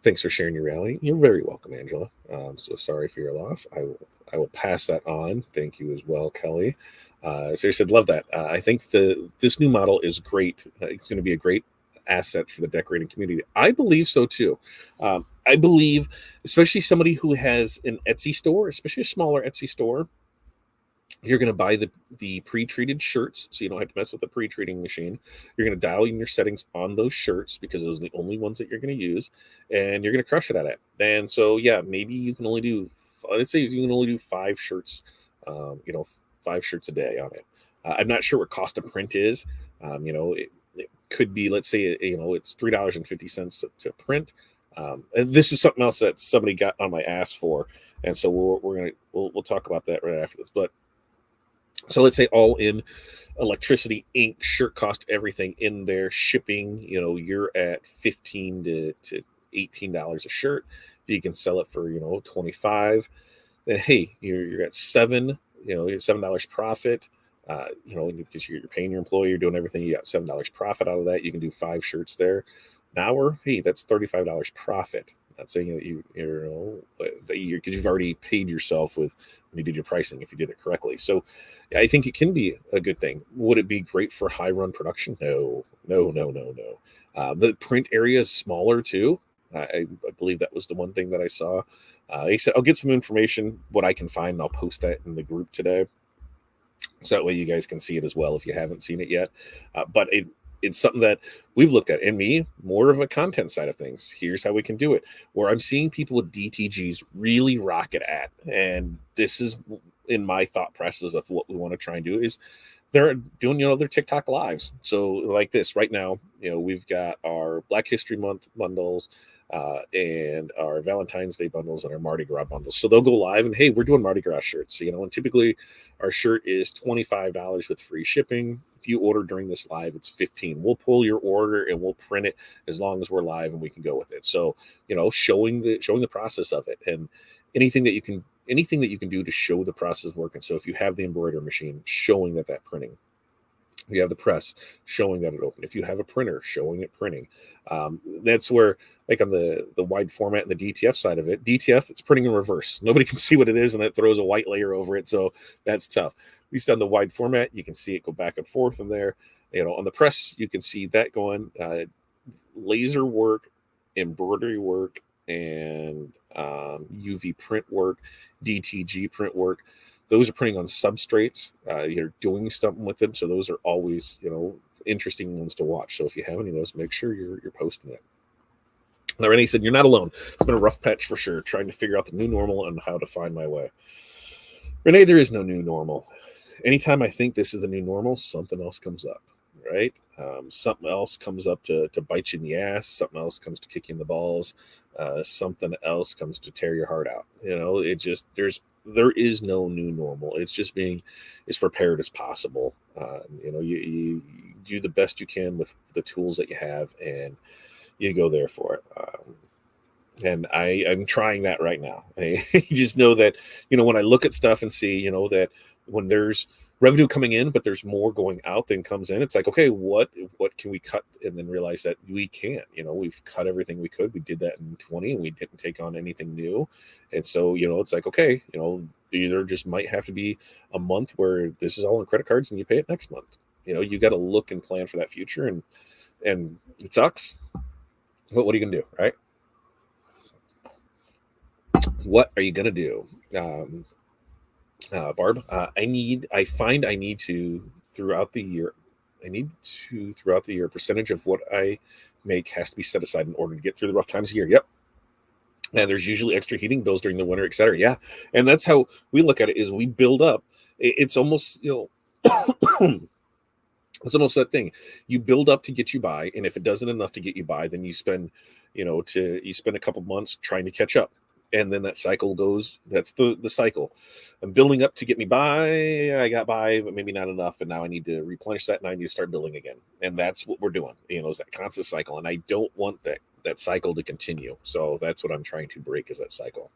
Thanks for sharing your rally. You're very welcome, Angela. So sorry for your loss. I will pass that on. Thank you as well, Kelly. So you said, love that. I think this new model is great. It's going to be a great asset for the decorating community. I believe so too. I believe, especially somebody who has an Etsy store, especially a smaller Etsy store, you're going to buy the pre-treated shirts, so you don't have to mess with the pre-treating machine. You're going to dial in your settings on those shirts because those are the only ones that you're going to use, and you're going to crush it at it. And so, yeah, maybe you can only do, let's say you can only do 5 shirts, 5 shirts a day on it. I'm not sure what cost of print is. It could be, let's say, it's $3.50 to print. And this is something else that somebody got on my ass for, and so we'll talk about that right after this. But so let's say all in electricity, ink, shirt cost, everything in there, shipping, you're at $15 to $18 a shirt. You can sell it for, $25. Then, hey, you're at $7, you're $7 profit. Because you're paying your employee, you're doing everything. You got $7 profit out of that. You can do 5 shirts there. An hour, hey, that's $35 profit. Not saying that because you've already paid yourself with when you did your pricing if you did it correctly. So I think it can be a good thing. Would it be great for high run production? No. The print area is smaller too. I believe that was the one thing that I saw. He said, I'll get some information, what I can find, and I'll post that in the group today. So that way you guys can see it as well if you haven't seen it yet. But it's something that we've looked at, and me, more of a content side of things. Here's how we can do it. Where I'm seeing people with DTGs really rocket at, and this is in my thought process of what we want to try and do is they're doing, their TikTok lives. So like this right now, we've got our Black History Month bundles, and our Valentine's Day bundles and our Mardi Gras bundles. So they'll go live and, hey, we're doing Mardi Gras shirts. So, and typically our shirt is $25 with free shipping. If you order during this live, it's 15. We'll pull your order and we'll print it as long as we're live and we can go with it. So, showing the process of it, and anything that you can do to show the process of working. So if you have the embroidery machine, showing that printing. If you have the press, showing that it opened. If you have a printer, showing it printing. That's where, like on the wide format and the DTF side of it, DTF, it's printing in reverse. Nobody can see what it is, and it throws a white layer over it. So that's tough. At least on the wide format, you can see it go back and forth in there. On the press, you can see that going. Laser work, embroidery work, and UV print work, DTG print work. Those are printing on substrates. You're doing something with them, so those are always interesting ones to watch. So if you have any of those, make sure you're posting it. Now, Renee said, you're not alone. It's been a rough patch for sure, trying to figure out the new normal and how to find my way. Renee, there is no new normal. Anytime I think this is the new normal, something else comes up, right? Something else comes up to bite you in the ass. Something else comes to kick you in the balls. Something else comes to tear your heart out. There is no new normal. It's just being as prepared as possible. You do the best you can with the tools that you have, and you go there for it. And I'm trying that right now. I just know that, when I look at stuff and see, that when there's revenue coming in, but there's more going out than comes in, it's like, okay, what can we cut? And then realize that we can't. We've cut everything we could. We did that in 20 and we didn't take on anything new. And so, it's like, okay, either just might have to be a month where this is all on credit cards and you pay it next month. You got to look and plan for that future, and it sucks. But what are you going to do, right? What are you going to do? Barb, I find I need to throughout the year, a percentage of what I make has to be set aside in order to get through the rough times of the year. Yep. And there's usually extra heating bills during the winter, et cetera. Yeah. And that's how we look at it, is we build up. It's almost, it's almost that thing. You build up to get you by. And if it doesn't enough to get you by, then you spend, you spend a couple months trying to catch up. And then that cycle goes, that's the cycle. I'm building up to get me by. I got by, but maybe not enough. And now I need to replenish that, and I need to start building again. And that's what we're doing, is that constant cycle. And I don't want that cycle to continue. So that's what I'm trying to break, is that cycle.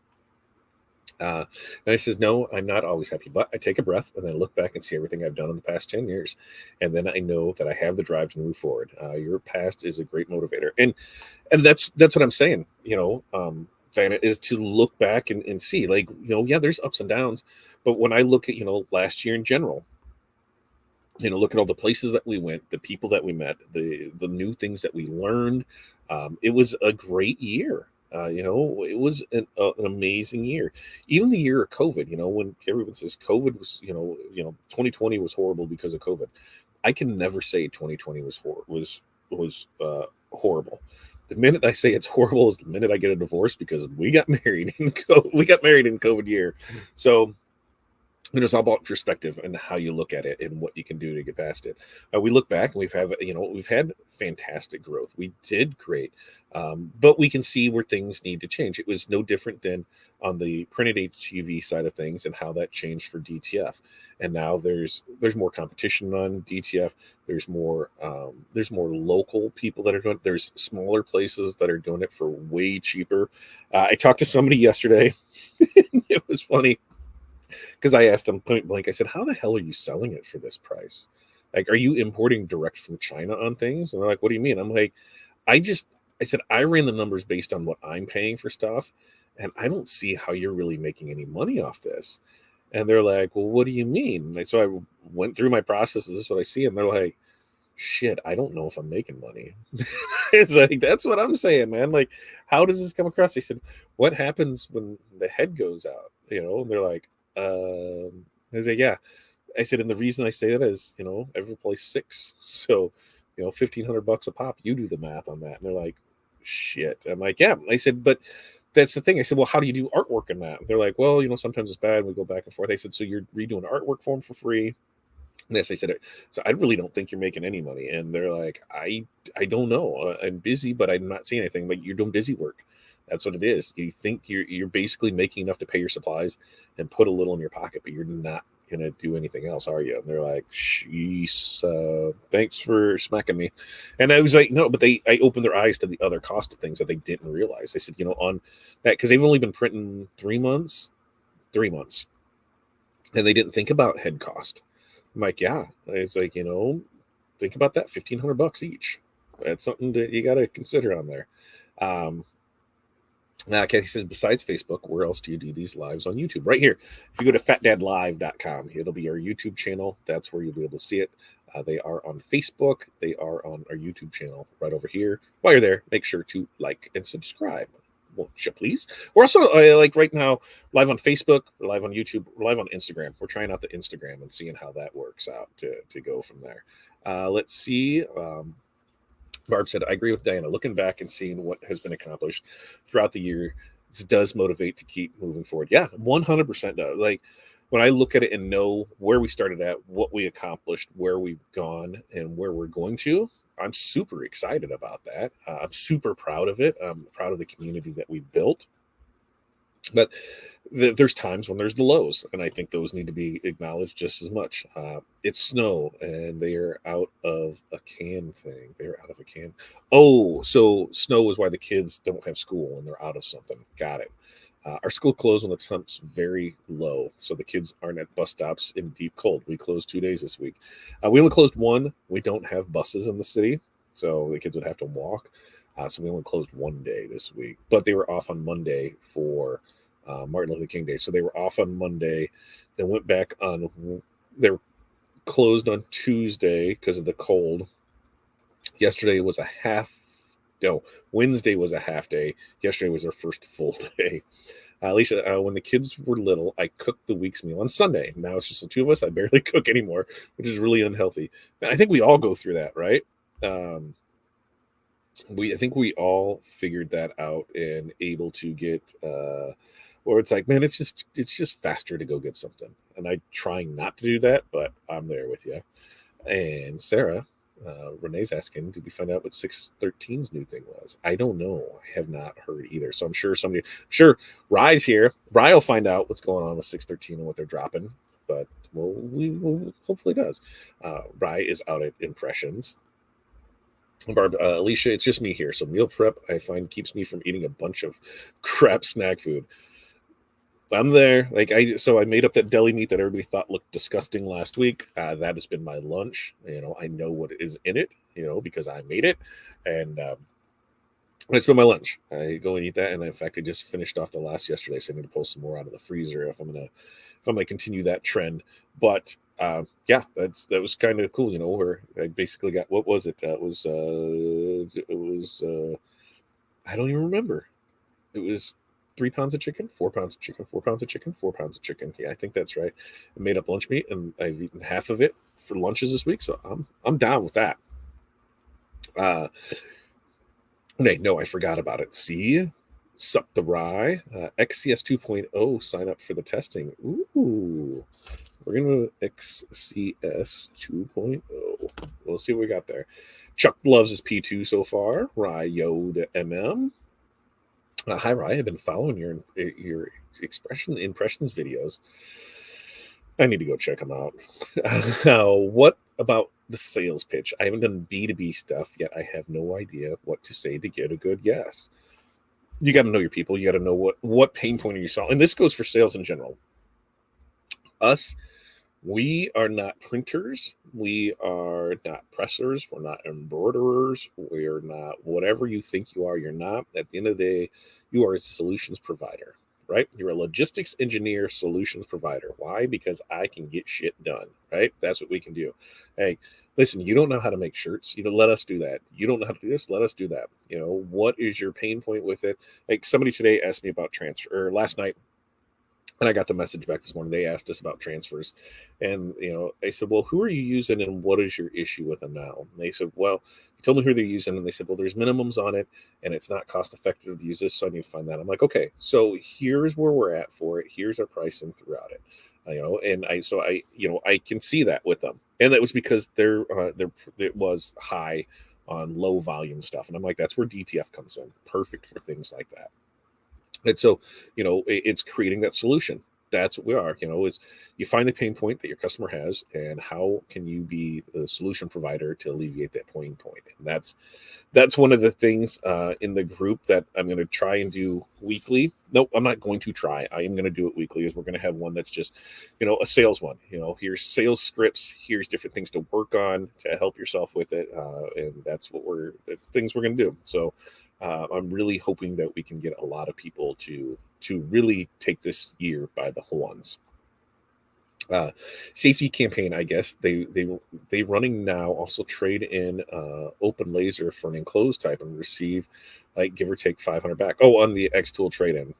And I says, no, I'm not always happy, but I take a breath and then look back and see everything I've done in the past 10 years. And then I know that I have the drive to move forward. Your past is a great motivator. And that's what I'm saying, is to look back and see, like, yeah, there's ups and downs, but when I look at, last year in general, look at all the places that we went, the people that we met, the new things that we learned. It was a great year. It was an amazing year. Even the year of COVID, when everyone says COVID was, 2020 was horrible because of COVID. I can never say 2020 was horrible. The minute I say it's horrible is the minute I get a divorce, because we got married in COVID year. So it's all about perspective and how you look at it and what you can do to get past it. We look back and we've had fantastic growth. We did great, but we can see where things need to change. It was no different than on the printed HTV side of things and how that changed for DTF. And now there's more competition on DTF. There's more local people that are doing it. There's smaller places that are doing it for way cheaper. I talked to somebody yesterday. It was funny, because I asked them point blank, I said, how the hell are you selling it for this price? Like, are you importing direct from China on things? And they're like, what do you mean? I'm like, I said, I ran the numbers based on what I'm paying for stuff, and I don't see how you're really making any money off this. And they're like, well, what do you mean? And so I went through my processes. This is what I see. And they're like, shit, I don't know if I'm making money. It's like, that's what I'm saying, man. Like, how does this come across? They said, what happens when the head goes out? And they're like, I say, yeah. I said, and the reason I say that is, every place 6. So, $1,500 a pop. You do the math on that. And they're like, shit. I'm like, yeah. I said, but that's the thing. I said, well, how do you do artwork in that? And they're like, well, sometimes it's bad. We go back and forth. I said, so you're redoing artwork for them for free? And yes, I said, so I really don't think you're making any money. And they're like, I don't know. I'm busy, but I'm not seeing anything. Like, you're doing busy work. That's what it is. You think you're basically making enough to pay your supplies and put a little in your pocket, but you're not gonna do anything else, are you? And they're like, "Jeez, thanks for smacking me." And I was like, "No," but I opened their eyes to the other cost of things that they didn't realize. They said, on that, because they've only been printing 3 months, and they didn't think about head cost. I'm like, yeah. It's like, think about that, $1,500 each. That's something that you got to consider on there. Now, Kathy says, besides Facebook, where else do you do these lives on YouTube? Right here. If you go to fatdadlive.com, it'll be our YouTube channel. That's where you'll be able to see it. They are on Facebook. They are on our YouTube channel right over here. While you're there, make sure to like and subscribe. Won't you please? We're also like right now live on Facebook, we're live on YouTube, we're live on Instagram. We're trying out the Instagram and seeing how that works out to go from there. Let's see. Barb said, I agree with Diana. Looking back and seeing what has been accomplished throughout the year, this does motivate to keep moving forward. Yeah, 100% does. Like when I look at it and know where we started at, what we accomplished, where we've gone, and where we're going to, I'm super excited about that. I'm super proud of it. I'm proud of the community that we've built. But there's times when there's the lows, and I think those need to be acknowledged just as much. It's snow, and they are out of a can thing. They're out of a can. Oh, so snow is why the kids don't have school, and they're out of something. Got it. Our school closed when the temps very low, so the kids aren't at bus stops in deep cold. We closed 2 days this week. We only closed one. We don't have buses in the city, so the kids would have to walk. So we only closed 1 day this week, but they were off on Monday for Martin Luther King Day. So they were off on Monday, then went back on. They were closed on Tuesday because of the cold. Yesterday was a half. No, Wednesday was a half day. Yesterday was their first full day. Alicia, when the kids were little, I cooked the week's meal on Sunday. Now it's just the two of us. I barely cook anymore, which is really unhealthy. And I think we all go through that, right? I think we all figured that out and able to get or it's like, man, it's just faster to go get something. And I trying not to do that, but I'm there with you. And Sarah, Renee's asking, did we find out what 613's new thing was? I don't know. I have not heard either. So I'm sure Rye's here. Rye will find out what's going on with 613 and what they're dropping. But we'll hopefully does. Rye is out at Impressions. Barb, Alicia, it's just me here. So meal prep, I find, keeps me from eating a bunch of crap snack food. I'm there. So I made up that deli meat that everybody thought looked disgusting last week. That has been my lunch. I know what is in it, because I made it. And it's been my lunch. I go and eat that. And in fact, I just finished off the last yesterday. So I need to pull some more out of the freezer if I'm gonna continue that trend. But yeah, that was kind of cool, where I basically got, what was it? It was I don't even remember. It was 3 pounds of chicken, 4 pounds of chicken, 4 pounds of chicken, 4 pounds of chicken. Yeah, I think that's right. I made up lunch meat, and I've eaten half of it for lunches this week, so I'm down with that. No, I forgot about it. See, sup the rye, XCS 2.0. Sign up for the testing. Ooh, we're gonna XCS 2.0. We'll see what we got there. Chuck loves his P2 so far. Rye Yoda MM. Hi, Rye. I've been following your impressions videos. I need to go check them out. What about the sales pitch? I haven't done B2B stuff yet. I have no idea what to say to get a good yes. You got to know your people. You got to know what pain point are you solving. And this goes for sales in general. We are not printers. We are not pressers. We're not embroiderers. We're not whatever you think you are. You're not. At the end of the day, you are a solutions provider, right? You're a logistics engineer solutions provider. Why? Because I can get shit done, right? That's what we can do. Hey, listen, you don't know how to make shirts. Let us do that. You don't know how to do this. Let us do that. What is your pain point with it? Like somebody today asked me about transfer, or last night, and I got the message back this morning. They asked us about transfers. And, I said, well, who are you using and what is your issue with them now? And they said, well, you told me who they're using. And they said, well, there's minimums on it and it's not cost effective to use this. So I need to find that. I'm like, okay, so here's where we're at for it. Here's our pricing throughout it. And I can see that with them. And that was because it was high on low volume stuff. And I'm like, that's where DTF comes in. Perfect for things like that. And so, it's creating that solution. that's what we are. Is you find the pain point that your customer has, and how can you be the solution provider to alleviate that pain point? And that's one of the things in the group that I'm going to try and do weekly. Nope, I'm not going to try. I am going to do it weekly. Is we're going to have one that's just, a sales one. Here's sales scripts. Here's different things to work on to help yourself with it, and that's things we're going to do. So I'm really hoping that we can get a lot of people to really take this year by the horns. Safety campaign, I guess they running now also trade in open laser for an enclosed type and receive like give or take 500 back. Oh, on the X tool trade in,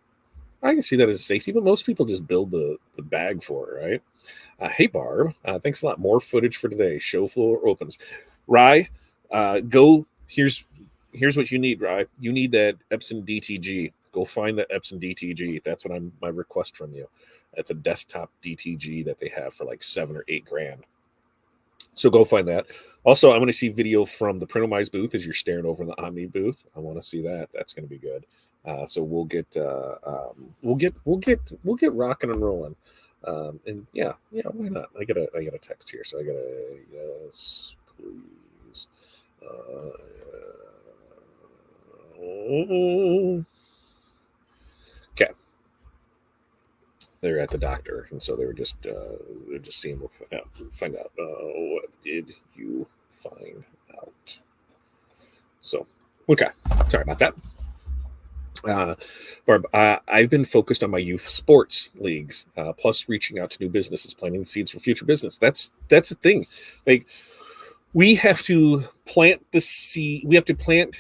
I can see that as a safety, but most people just build the bag for it, right? Hey Barb, thanks a lot. More footage for today. Show floor opens. Rye, go. Here's what you need, Rye. You need that Epson DTG. Go find that Epson DTG. That's what my request from you. It's a desktop DTG that they have for like $7 or $8 grand. So go find that. Also, I want to see video from the Printomize booth as you're staring over the Omni booth. I want to see that. That's going to be good. So we'll get rocking and rolling. And yeah, why not? I got a text here, so I got a yes, please. Okay. They're at the doctor, and so they were just seeing find out what did you find out. So okay, sorry about that. Barb, I've been focused on my youth sports leagues, plus reaching out to new businesses, planting the seeds for future business. That's the thing. Like we have to plant the seed. We have to plant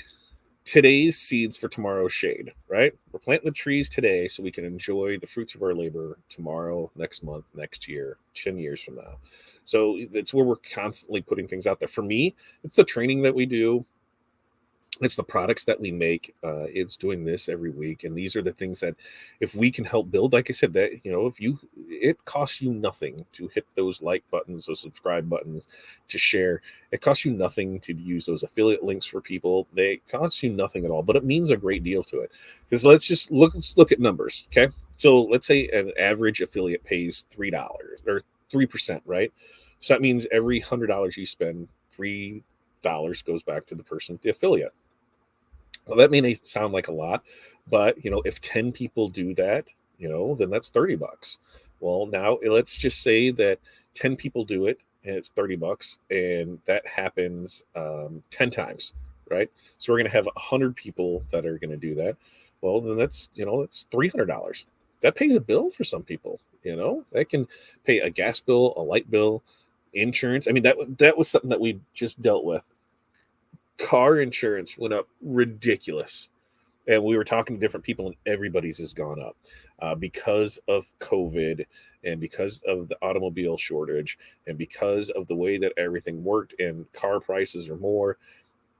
today's seeds for tomorrow's shade, right? We're planting the trees today so we can enjoy the fruits of our labor tomorrow, next month, next year, 10 years from now. So that's where we're constantly putting things out there. For me, it's the training that we do. It's the products that we make. It's doing this every week. And these are the things that if we can help build, like I said, that, it costs you nothing to hit those like buttons, those subscribe buttons, to share. It costs you nothing to use those affiliate links for people. They cost you nothing at all, but it means a great deal to it. Because let's look at numbers. Okay. So let's say an average affiliate pays $3 or 3%, right? So that means every $100 you spend, $3 goes back to the person, the affiliate. Well, that may sound like a lot, but if 10 people do that, then that's $30. Well, now let's just say that 10 people do it and it's $30, and that happens 10 times, right? So we're going to have 100 people that are going to do that. Well, then that's $300. That pays a bill for some people. That can pay a gas bill, a light bill, insurance. I mean, that was something that we just dealt with. Car insurance went up ridiculous, and we were talking to different people, and everybody's has gone up because of COVID, and because of the automobile shortage, and because of the way that everything worked, and car prices are more.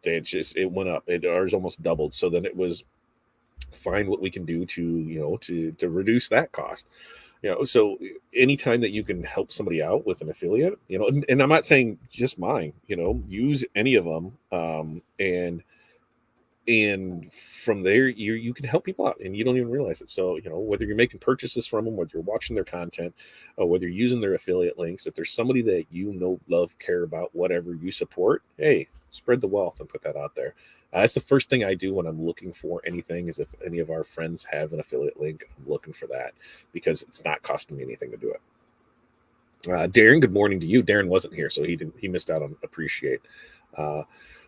It went up. Ours almost doubled. So then it was find what we can do to reduce that cost. So anytime that you can help somebody out with an affiliate, and I'm not saying just mine, use any of them, and from there you can help people out, and you don't even realize it. So whether you're making purchases from them, whether you're watching their content, or whether you're using their affiliate links, if there's somebody that love, care about, whatever you support, hey, spread the wealth and put that out there. That's the first thing I do when I'm looking for anything, is if any of our friends have an affiliate link, I'm looking for that, because it's not costing me anything to do it. Darren, good morning to you. Darren wasn't here, so he missed out on appreciate. Rye,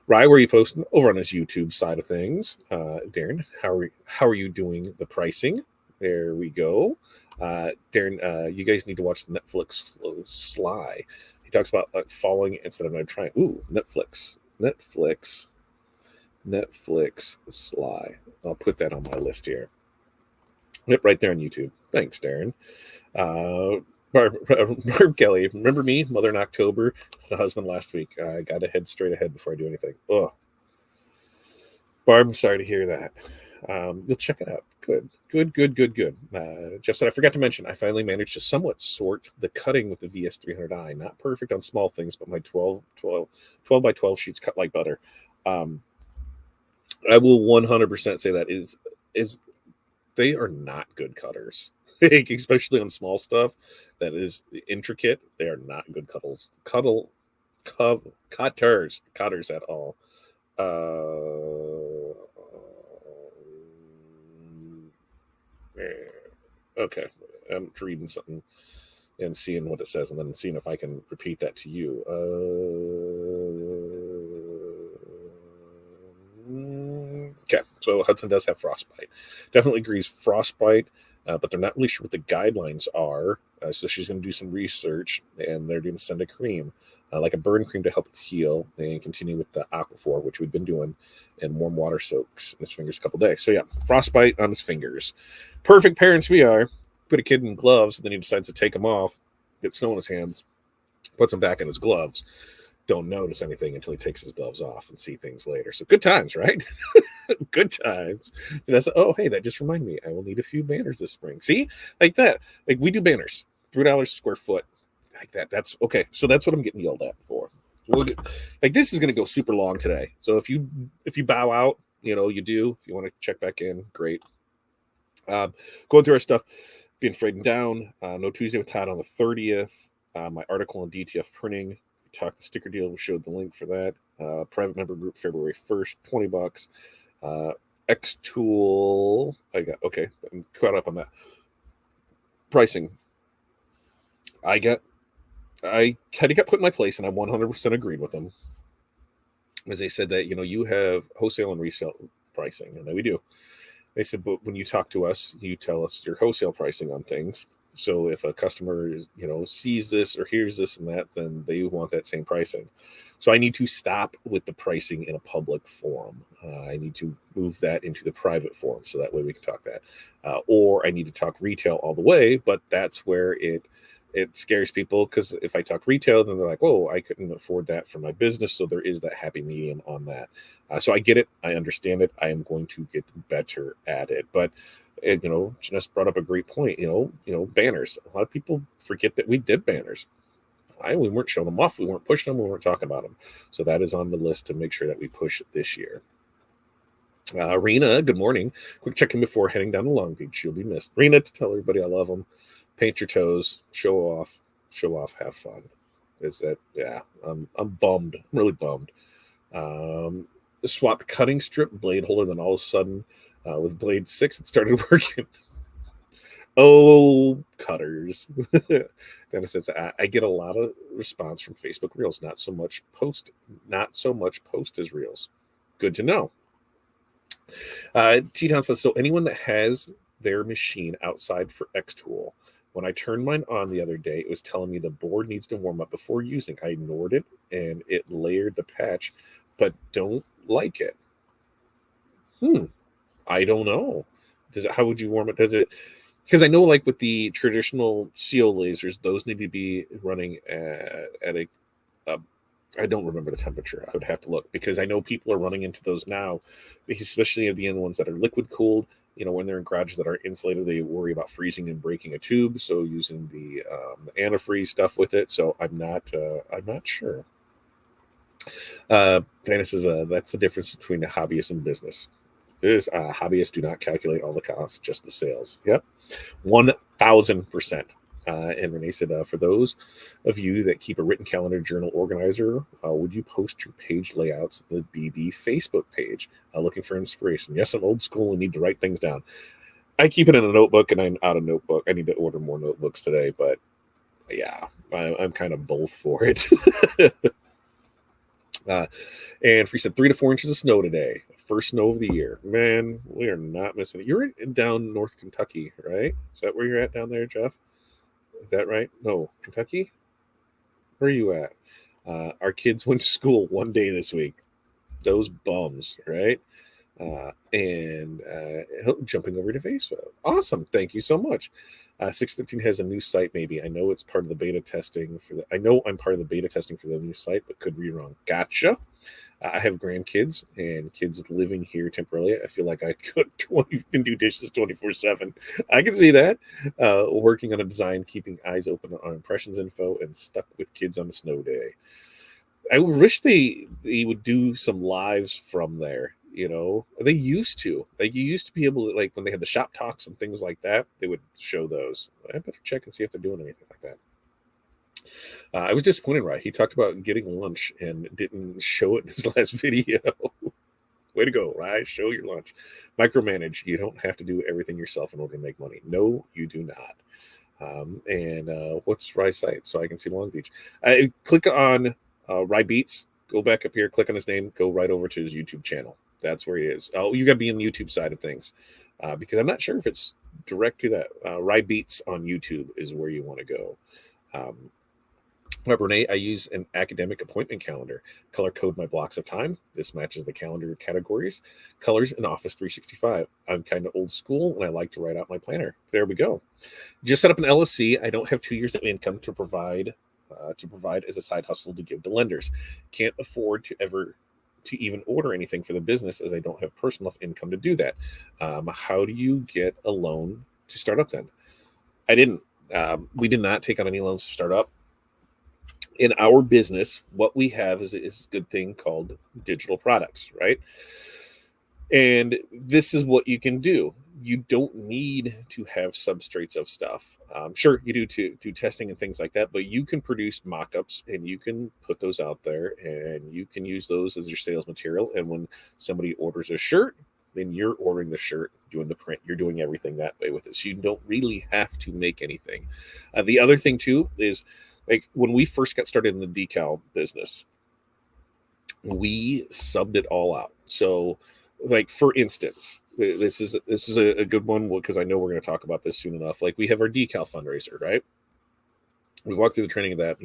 where are you posting? Over on his YouTube side of things. Darren, how are you doing the pricing? There we go. Darren, you guys need to watch the Netflix Flow Sly. He talks about following instead of trying. Ooh, Netflix Sly. I'll put that on my list here. Yep, right there on YouTube. Thanks, Darren. Barb Kelly, remember me, Mother in October, the husband last week. I got to head straight ahead before I do anything. Oh, Barb, I'm sorry to hear that. You'll check it out. Good. Jeff said, I forgot to mention, I finally managed to somewhat sort the cutting with the VS300i. Not perfect on small things, but my 12 by 12 sheets cut like butter. I will 100% say that is they are not good cutters. Especially on small stuff that is intricate. They are not good cutters at all. Okay, I'm reading something and seeing what it says, and then seeing if I can repeat that to you. Okay, so Hudson does have frostbite. Definitely agrees frostbite, but they're not really sure what the guidelines are. So she's going to do some research, and they're going to send a cream, like a burn cream to help it heal, and continue with the Aquaphor, which we've been doing, and warm water soaks in his fingers a couple days. So yeah, frostbite on his fingers. Perfect parents we are. Put a kid in gloves, and then he decides to take them off, gets snow in his hands, puts them back in his gloves. Don't notice anything until he takes his gloves off and see things later. So good times, right? Good times. And I said, oh, hey, that just reminded me. I will need a few banners this spring. See? Like that. Like we do banners. $3 square foot. Like that. That's okay. So that's what I'm getting yelled at for. Like this is going to go super long today. So if you bow out, you do. If you want to check back in, great. Going through our stuff, being freighted down. No Tuesday with Todd on the 30th. My article on DTF printing. Talked the sticker deal. We showed the link for that. Private member group February 1st, $20. Xtool. I'm caught up on that. Pricing. I had to get put in my place, and I 100% agreed with them. As they said that, you have wholesale and resale pricing, and we do. They said, but when you talk to us, you tell us your wholesale pricing on things. So if a customer sees this or hears this and that, then they want that same pricing. So I need to stop with the pricing in a public forum. I need to move that into the private forum, so that way we can talk that. Or I need to talk retail all the way, but that's where it scares people, because if I talk retail, then they're like, whoa, I couldn't afford that for my business. So there is that happy medium on that. So I get it. I understand it. I am going to get better at it. But Janessa brought up a great point. Banners. A lot of people forget that we did banners. We weren't showing them off. We weren't pushing them. We weren't talking about them. So that is on the list to make sure that we push it this year. Rena, good morning. Quick check-in before heading down to Long Beach. You'll be missed. Rena, to tell everybody I love them. Paint your toes. Show off. Have fun. I'm bummed. I'm really bummed. Swapped cutting strip blade holder. Then all of a sudden, with blade 6, it started working. Oh, cutters. Dennis says, I get a lot of response from Facebook Reels, not so much post as Reels. Good to know. T-Town says, so anyone that has their machine outside for Xtool, when I turned mine on the other day, it was telling me the board needs to warm up before using. I ignored it, and it layered the patch, but don't like it. I don't know. How would you warm it? Because I know, like with the traditional CO lasers, those need to be running at a I don't remember the temperature. I would have to look, because I know people are running into those now, especially the ones that are liquid cooled. When they're in garages that are insulated, they worry about freezing and breaking a tube. So using the antifreeze stuff with it. So I'm not sure. Diana says that's the difference between a hobbyist and business. Hobbyists do not calculate all the costs, just the sales. Yep, 1,000%. And Renee said, for those of you that keep a written calendar journal organizer, would you post your page layouts to the BB Facebook page? Looking for inspiration. Yes, I'm old school and need to write things down. I keep it in a notebook, and I'm out of notebook. I need to order more notebooks today, but yeah, I'm kind of both for it. And Free said 3 to 4 inches of snow today. First snow of the year. Man, we are not missing it. You're down North Kentucky, right? Is that where you're at down there, Jeff? Is that right? No, Kentucky? Where are you at? Our kids went to school one day this week. Those bums, right? And jumping over to Facebook. Awesome. Thank you so much. 613 has a new site, maybe. I know it's part of the beta testing I know I'm part of the beta testing for the new site, but could be wrong. Gotcha. I have grandkids and kids living here temporarily. I feel like I could can do dishes 24/7. I can see that. Working on a design, keeping eyes open on impressions info, and stuck with kids on a snow day. I wish they would do some lives from there. They used to. Like, you used to be able to, like, when they had the shop talks and things like that, they would show those. I better check and see if they're doing anything like that. I was disappointed, right? He talked about getting lunch and didn't show it in his last video. Way to go, right? Show your lunch. Micromanage. You don't have to do everything yourself in order to make money. No, you do not. And what's Rye's site? So I can see Long Beach. Click on Rye Beats. Go back up here, click on his name, go right over to his YouTube channel. That's where he is. Oh, you got to be on the YouTube side of things because I'm not sure if it's direct to that. Rye Beats on YouTube is where you want to go. Renee, I use an academic appointment calendar. Color code my blocks of time. This matches the calendar categories. Colors in Office 365. I'm kind of old school and I like to write out my planner. There we go. Just set up an LLC. I don't have 2 years of income to provide as a side hustle to give to lenders. Can't afford to even order anything for the business as I don't have personal enough income to do that. How do you get a loan to start up then? I didn't. We did not take on any loans to start up. In our business, what we have is a good thing called digital products, right? And this is what you can do. You don't need to have substrates of stuff. Sure, you do to do testing and things like that, but you can produce mock-ups and you can put those out there and you can use those as your sales material. And when somebody orders a shirt, then you're ordering the shirt, doing the print, you're doing everything that way with it. So you don't really have to make anything. The other thing too is, like, when we first got started in the decal business, we subbed it all out. So, like, for instance, this is a good one because I know we're going to talk about this soon enough. Like, we have our decal fundraiser, right? We've walked through the training of that,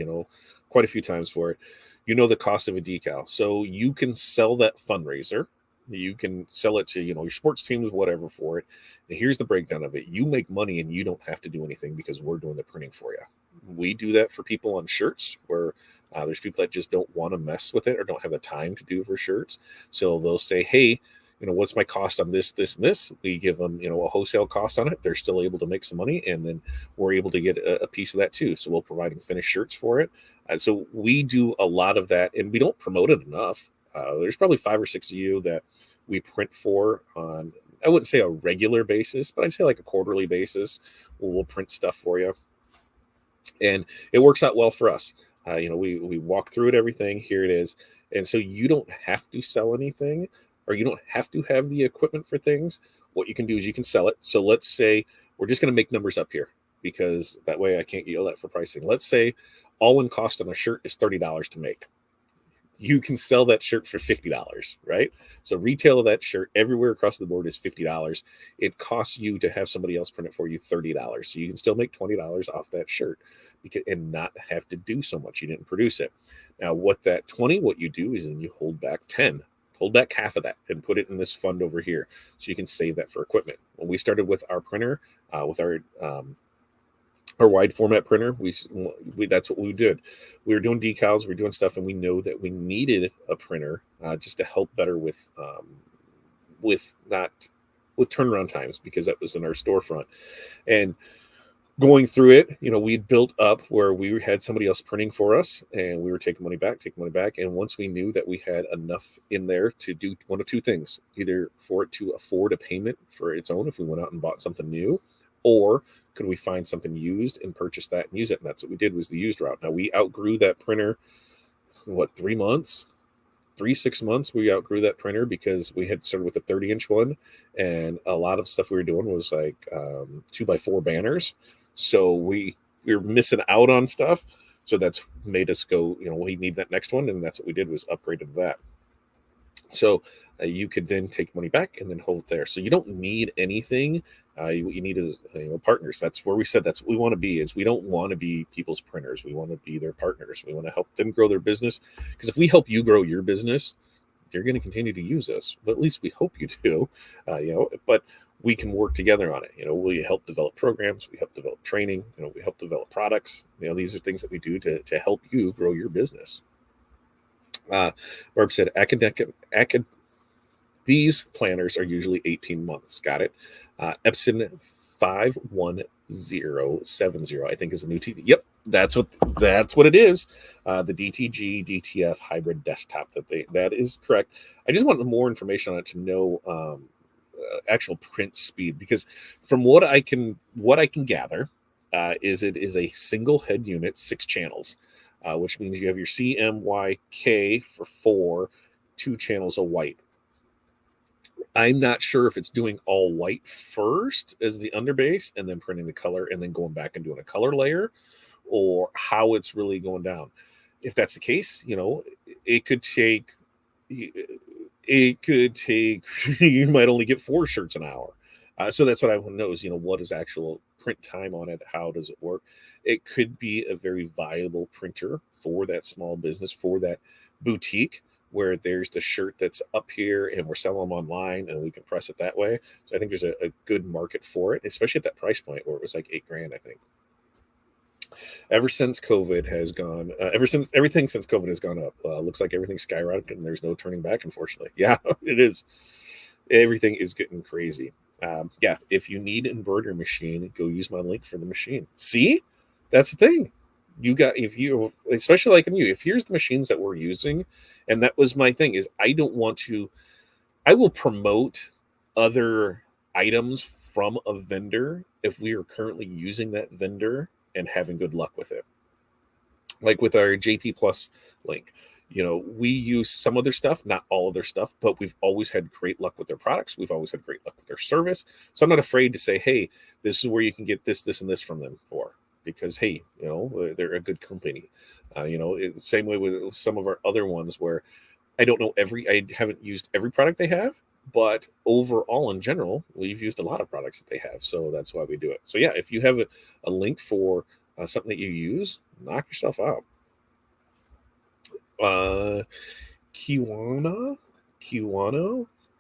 quite a few times for it. The cost of a decal. So you can sell that fundraiser. You can sell it to, your sports teams, whatever for it. And here's the breakdown of it. You make money and you don't have to do anything because we're doing the printing for you. We do that for people on shirts where there's people that just don't want to mess with it or don't have the time to do for shirts. So they'll say, hey, what's my cost on this, this, and this? We give them, a wholesale cost on it. They're still able to make some money. And then we're able to get a piece of that too. So we'll provide them finished shirts for it. So we do a lot of that and we don't promote it enough. There's probably 5 or 6 of you that we print for on, I wouldn't say a regular basis, but I'd say like a quarterly basis. We'll print stuff for you. And it works out well for us. We walk through it, everything. Here it is. And so you don't have to sell anything or you don't have to have the equipment for things. What you can do is you can sell it. So let's say we're just going to make numbers up here because that way I can't yell at for pricing. Let's say all-in cost on a shirt is $30 to make. You can sell that shirt for $50, right? So retail of that shirt everywhere across the board is $50. It costs you to have somebody else print it for you $30. So you can still make $20 off that shirt and not have to do so much. You didn't produce it. Now, what you do is then you hold back 10. Hold back half of that and put it in this fund over here so you can save that for equipment. When we started with our printer, with our wide format printer, we that's what we did. We were doing decals, we were doing stuff, and we know that we needed a printer just to help better with turnaround times because that was in our storefront. And going through it, we'd built up where we had somebody else printing for us and we were taking money back. And once we knew that we had enough in there to do one of two things, either for it to afford a payment for its own if we went out and bought something new, or could we find something used and purchase that and use it? And that's what we did, was the used route. Now, we outgrew that printer, 3 months? 6 months, we outgrew that printer because we had started with a 30-inch one. And a lot of stuff we were doing was like 2x4 banners. So we were missing out on stuff. So that's made us go, we need that next one. And that's what we did, was upgraded that. So you could then take money back and then hold it there. So you don't need anything. What you need is partners. That's where we said that's what we want to be. Is we don't want to be people's printers. We want to be their partners. We want to help them grow their business. Because if we help you grow your business, you're going to continue to use us. But at least we hope you do. But we can work together on it. We help develop programs. We help develop training. We help develop products. These are things that we do to help you grow your business. Barb said, these planners are usually 18 months. Got it. Epson 51070, I think, is the new TV. Yep. That's what it is. The DTG DTF hybrid desktop. That is correct. I just want more information on it to know actual print speed, because from what I can gather, is it is a single head unit, 6 channels, which means you have your CMYK for 4, 2 channels of white. I'm not sure if it's doing all white first as the underbase and then printing the color and then going back and doing a color layer, or how it's really going down. If that's the case, it could take you might only get 4 shirts an hour. So that's what I want to know is, what is actual print time on it? How does it work? It could be a very viable printer for that small business, for that boutique, where there's the shirt that's up here and we're selling them online and we can press it that way. So I think there's a good market for it, especially at that price point where it was like $8,000, I think. Ever since COVID has gone, everything since COVID has gone up, looks like everything's skyrocketing and there's no turning back, unfortunately. Yeah, it is. Everything is getting crazy. Yeah, if you need an embroidery machine, go use my link for the machine. See, that's the thing. Especially like in you, if here's the machines that we're using, and that was my thing, is I will promote other items from a vendor if we are currently using that vendor and having good luck with it. Like with our JP Plus link, we use some of their stuff, not all of their stuff, but we've always had great luck with their products. We've always had great luck with their service. So I'm not afraid to say, hey, this is where you can get this, this, and this from them for, because, hey, they're a good company. Same way with some of our other ones where I haven't used every product they have, but overall in general, we've used a lot of products that they have. So that's why we do it. So yeah, if you have a link for something that you use, knock yourself out. Kiwano,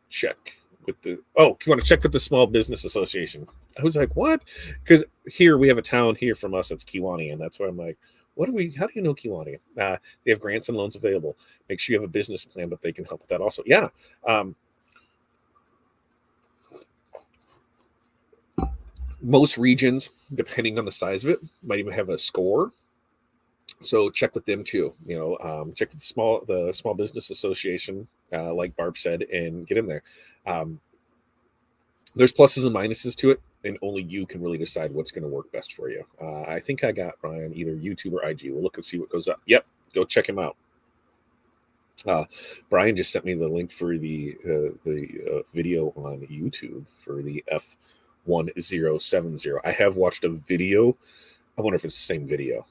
check with Kiwano, check with the Small Business Association. I was like, what? Because here we have a town here from us that's Kiwani, and that's why I'm like, how do you know Kiwani? They have grants and loans available. Make sure you have a business plan, but they can help with that also. Yeah. Most regions, depending on the size of it, might even have a score. So check with them too. Check with the Small Business Association, like Barb said, and get in there. There's pluses and minuses to it, and only you can really decide what's going to work best for you. I think I got Brian either YouTube or IG. We'll look and see what goes up. Yep, go check him out. Brian just sent me the link for the video on YouTube for the F1070. I have watched a video. I wonder if it's the same video.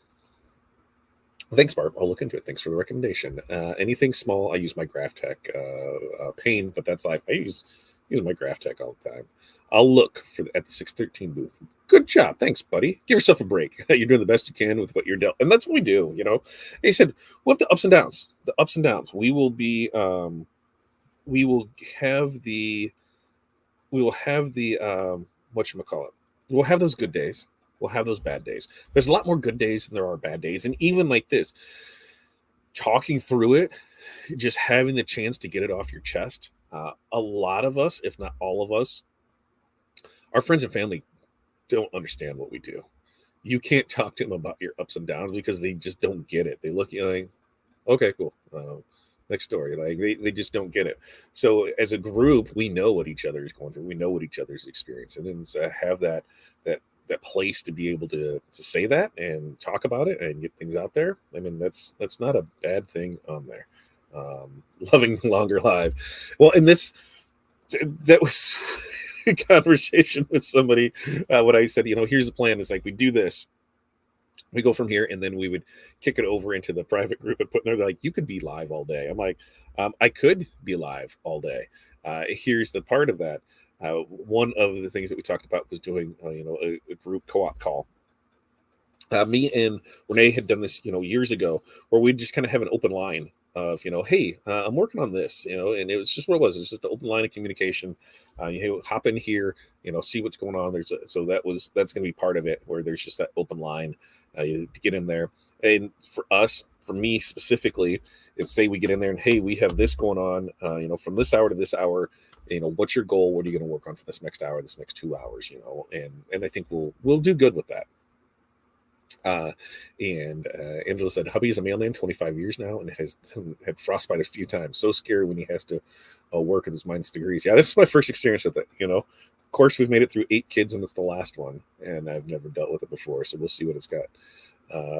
Thanks, Barb. I'll look into it. Thanks for the recommendation. Anything small, I use my GraphTech Pain, but that's live. I use my GraphTech all the time. I'll look at the 613 booth. Good job. Thanks, buddy. Give yourself a break. You're doing the best you can with what you're dealt. And that's what we do, He said, we'll have the ups and downs. The ups and downs. We will have the whatchamacallit. We'll have those good days. We'll have those bad days. There's a lot more good days than there are bad days. And even like this, talking through it, just having the chance to get it off your chest. A lot of us, if not all of us, our friends and family don't understand what we do. You can't talk to them about your ups and downs because they just don't get it. They look at you like, okay, cool. Next story. Like they just don't get it. So as a group, we know what each other is going through. We know what each other's experiencing, and to have that place to be able to say that and talk about it and get things out there. I mean, that's not a bad thing on there. Loving longer live. Well, and that was a conversation with somebody when I said, here's the plan. It's like we do this. We go from here, and then we would kick it over into the private group and put in there. They're like, you could be live all day. I'm like, I could be live all day. Here's the part of that. One of the things that we talked about was doing, a group co-op call. Me and Renee had done this, years ago, where we'd just kind of have an open line of, hey, I'm working on this, and it was just what it was. It's just an open line of communication. Hop in here, see what's going on. That's going to be part of it, where there's just that open line to get in there. And for me specifically, it's say we get in there and, hey, we have this going on, from this hour to this hour. What's your goal? What are you going to work on for this next hour, this next 2 hours? And I think we'll do good with that. And Angela said, hubby is a mailman, 25 years now, and has had frostbite a few times. So scary when he has to work with his minus degrees. Yeah, this is my first experience with it. Of course, we've made it through 8 kids, and it's the last one, and I've never dealt with it before. So we'll see what it's got.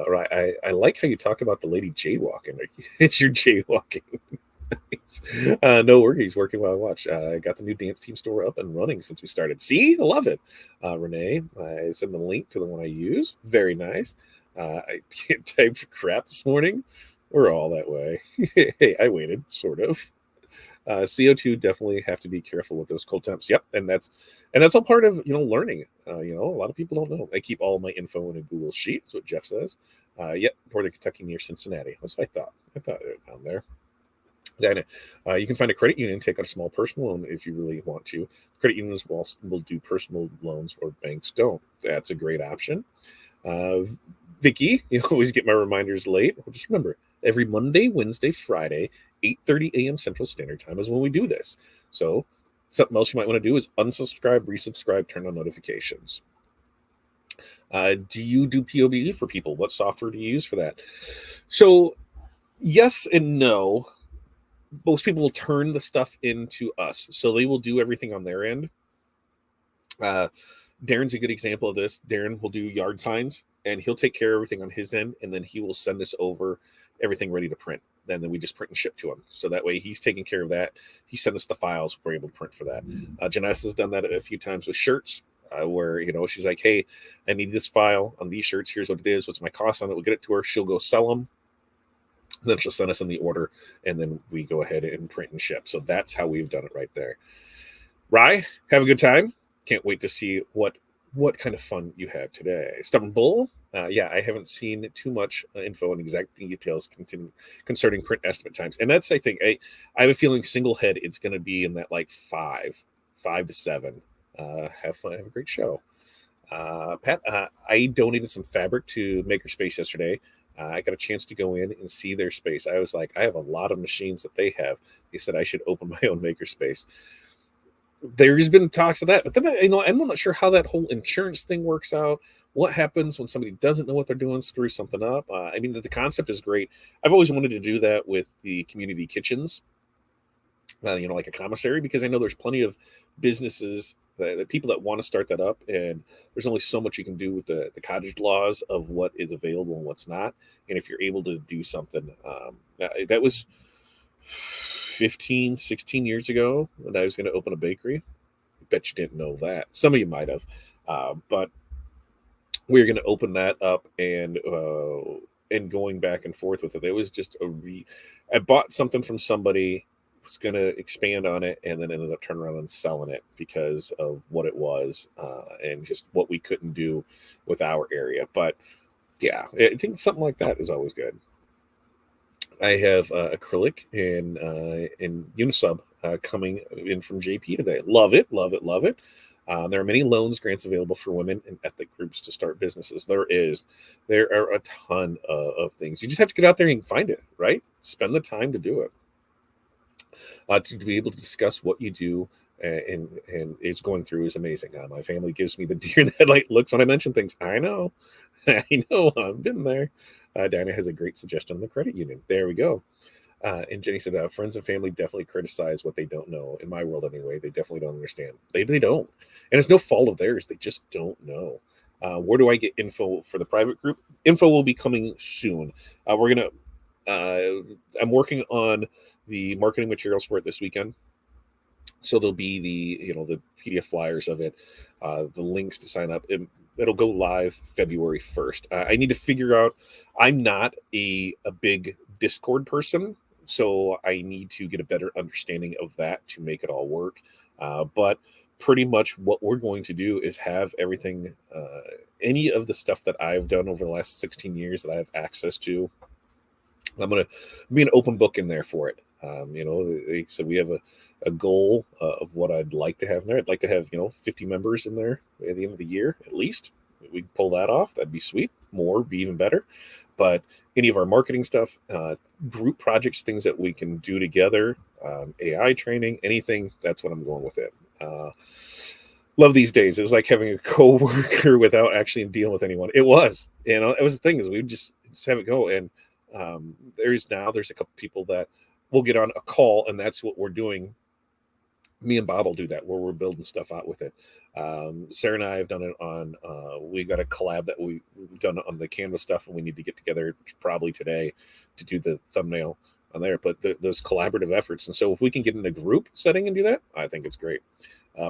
Right. I like how you talked about the lady jaywalking. It's your jaywalking. No worries. Working while I watch. I got the new dance team store up and running since we started. See, I love it. Renee, I sent the link to the one I use. Very nice. I can't type for crap this morning. We're all that way. Hey, I waited, sort of. CO2 definitely have to be careful with those cold temps. Yep, and that's all part of learning. A lot of people don't know. I keep all my info in a Google sheet. That's what Jeff says. Yep, Northern Kentucky near Cincinnati. That's what I thought. I thought it down there. Then you can find a credit union, take out a small personal loan if you really want to. Credit unions will do personal loans or banks don't. That's a great option. Vicky, you always get my reminders late. Well, just remember, every Monday, Wednesday, Friday, 8:30 a.m. Central Standard Time is when we do this. So something else you might want to do is unsubscribe, resubscribe, turn on notifications. Do you do POBE for people? What software do you use for that? So yes and no. Most people will turn the stuff into us. So they will do everything on their end. Darren's a good example of this. Darren will do yard signs, and he'll take care of everything on his end, and then he will send us over everything ready to print. And then we just print and ship to him. So that way he's taking care of that. He sent us the files. We're able to print for that. Janessa has done that a few times with shirts, where she's like, hey, I need this file on these shirts. Here's what it is. What's my cost on it? We'll get it to her. She'll go sell them. Then she'll send us in the order, and then we go ahead and print and ship. So that's how we've done it right there. Rye, have a good time. Can't wait to see what kind of fun you have today. Stubborn Bull, yeah, I haven't seen too much info and exact details concerning print estimate times. And that's, I think, I have a feeling single head, it's going to be in that like 5 to 7. Have fun. Have a great show. Pat, I donated some fabric to Makerspace yesterday. I got a chance to go in and see their space. I was like, I have a lot of machines that they have. They said I should open my own makerspace. There's been talks of that, but then I'm not sure how that whole insurance thing works out. What happens when somebody doesn't know what they're doing, screw something up? I mean, the concept is great. I've always wanted to do that with the community kitchens, like a commissary, because I know there's plenty of businesses the people that want to start that up, and there's only so much you can do with the cottage laws of what is available and what's not. And if you're able to do something, that was 15, 16 years ago when I was going to open a bakery. I bet you didn't know that. Some of you might have, but we're going to open that up and going back and forth with it. It was just I bought something from somebody, was going to expand on it, and then ended up turning around and selling it because of what it was and just what we couldn't do with our area. But yeah, I think something like that is always good. I have acrylic in Unisub coming in from JP today. Love it, love it, love it. There are many loans grants available for women and ethnic groups to start businesses. There are a ton of things. You just have to get out there and find it, right? Spend the time to do it. To be able to discuss what you do and it's going through is amazing. My family gives me the deer in the headlight looks when I mention things. I know, I've been there. Diana has a great suggestion on the credit union. There we go. And Jenny said, friends and family definitely criticize what they don't know. In my world, anyway, they definitely don't understand. They don't, and it's no fault of theirs. They just don't know. Where do I get info for the private group? Info will be coming soon. I'm working on the marketing materials for it this weekend. So there'll be the PDF flyers of it, the links to sign up. It'll go live February 1st. I need to figure out, I'm not a big Discord person, so I need to get a better understanding of that to make it all work. But pretty much what we're going to do is have everything, any of the stuff that I've done over the last 16 years that I have access to, I'm going to be an open book in there for it. So we have a goal of what I'd like to have in there. I'd like to have 50 members in there at the end of the year at least. We pull that off, that'd be sweet. More would be even better. But any of our marketing stuff, group projects, things that we can do together, AI training, anything, that's what I'm going with it. Love these days. It was like having a coworker without actually dealing with anyone. It was, it was the thing is we would just have it go. And there's a couple people that will get on a call, and that's what we're doing. Me and Bob will do that where we're building stuff out with it. Sarah and I have done it on. We got a collab that we've done on the Canva stuff, and we need to get together probably today to do the thumbnail on there. But those collaborative efforts, and so if we can get in a group setting and do that, I think it's great.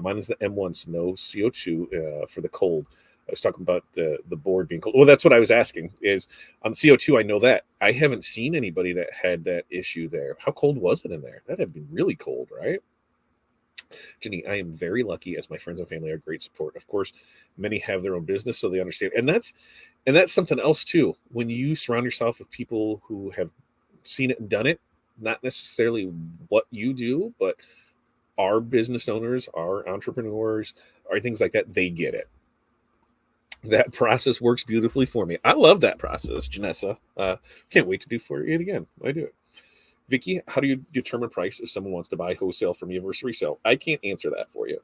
Mine is the M1, so no CO2 for the cold. I was talking about the board being cold. Well, that's what I was asking. Is on CO2, I know that I haven't seen anybody that had that issue there. How cold was it in there? That had been really cold, right? Jenny, I am very lucky as my friends and family are great support. Of course, many have their own business, so they understand. And that's something else too. When you surround yourself with people who have seen it and done it, not necessarily what you do, but our business owners, our entrepreneurs, or things like that, they get it. That process works beautifully for me. I love that process, Janessa. Can't wait to do for it again. I do it. Vicky, how do you determine price if someone wants to buy wholesale from you versus resale? I can't answer that for you.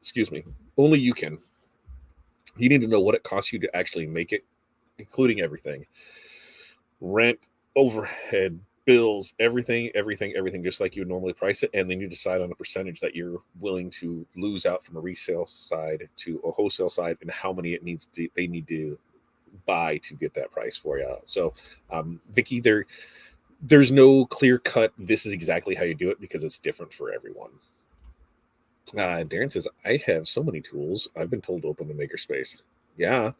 Excuse me. Only you can. You need to know what it costs you to actually make it, including everything. Rent, overhead, bills, everything, just like you would normally price it. And then you decide on a percentage that you're willing to lose out from a resale side to a wholesale side and how many they need to buy to get that price for you. So, Vicky, there's no clear cut, this is exactly how you do it because it's different for everyone. Darren says, I have so many tools. I've been told to open the makerspace. Yeah,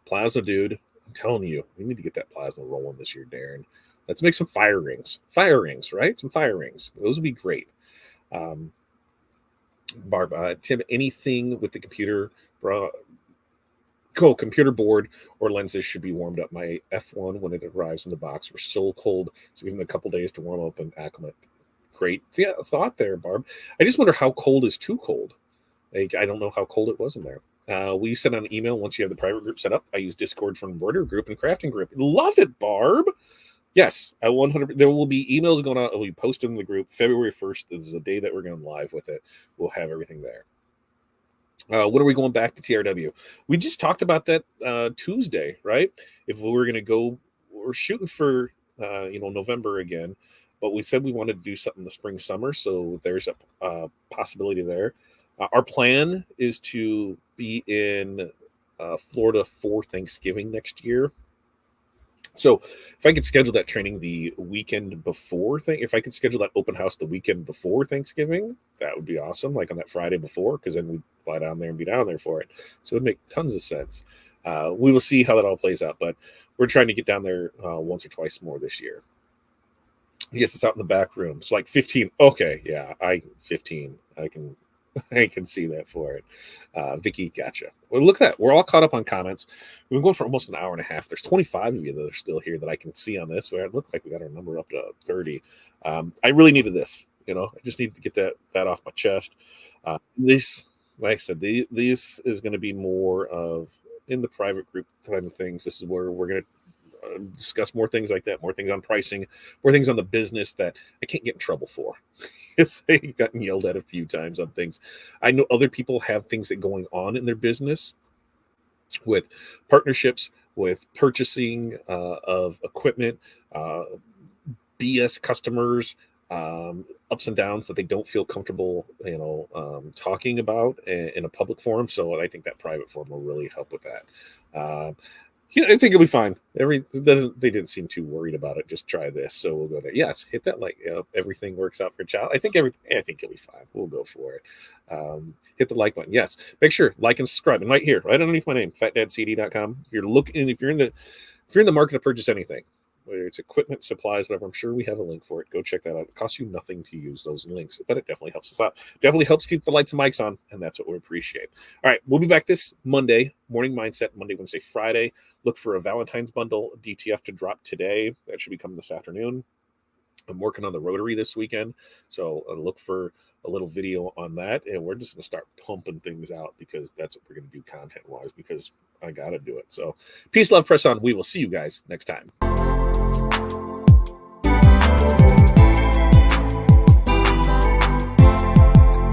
plasma, dude. I'm telling you, we need to get that plasma rolling this year, Darren. Let's make some fire rings. Fire rings, right? Some fire rings. Those would be great. Barb, Tim, anything with the computer, computer board or lenses should be warmed up. My F1 when it arrives in the box were so cold, so give them a couple days to warm up and acclimate. Great thought there, Barb. I just wonder how cold is too cold. Like, I don't know how cold it was in there. We send out an email once you have the private group set up. I use Discord for embroidery group and crafting group. Love it, Barb. Yes, I 100. There will be emails going out. We posted in the group February 1st. This is the day that we're going live with it. We'll have everything there. When are we going back to TRW? We just talked about that Tuesday, right? If we were going to go, we're shooting for November again, but we said we wanted to do something in the spring, summer. So there's a possibility there. Our plan is to be in Florida for Thanksgiving next year. So if I could schedule that training the weekend before, if I could schedule that open house the weekend before Thanksgiving, that would be awesome. Like on that Friday before, because then we'd fly down there and be down there for it. So it would make tons of sense. We will see how that all plays out, but we're trying to get down there once or twice more this year. Yes, it's out in the back room. It's like 15. Okay, yeah, 15. I can see that for it. Vicky, gotcha. Well, look at that. We're all caught up on comments. We've been going for almost an hour and a half. There's 25 of you that are still here that I can see on this. Where it looked like we got our number up to 30. I really needed this. I just needed to get that off my chest. This, like I said, this is going to be more of in the private group kind of things. This is where we're going to discuss more things like that, more things on pricing, more things on the business that I can't get in trouble for. I've gotten yelled at a few times on things. I know other people have things that going on in their business with partnerships, with purchasing of equipment, BS customers, ups and downs that they don't feel comfortable, talking about in a public forum. So I think that private forum will really help with that. I think it'll be fine. They didn't seem too worried about it. Just try this, so we'll go there. Yes, hit that like. Everything works out for a child. I think it'll be fine. We'll go for it. Hit the like button. Yes, make sure like and subscribe. And right here, right underneath my name, fatdadcd.com. If you're in the market to purchase anything, whether it's equipment, supplies, whatever, I'm sure we have a link for it. Go check that out. It costs you nothing to use those links, but it definitely helps us out. Definitely helps keep the lights and mics on, and that's what we appreciate. All right, we'll be back this Monday, Morning Mindset, Monday, Wednesday, Friday. Look for a Valentine's bundle DTF to drop today. That should be coming this afternoon. I'm working on the Rotary this weekend, so look for a little video on that, and we're just going to start pumping things out because that's what we're going to do content-wise because I got to do it. So peace, love, press on. We will see you guys next time.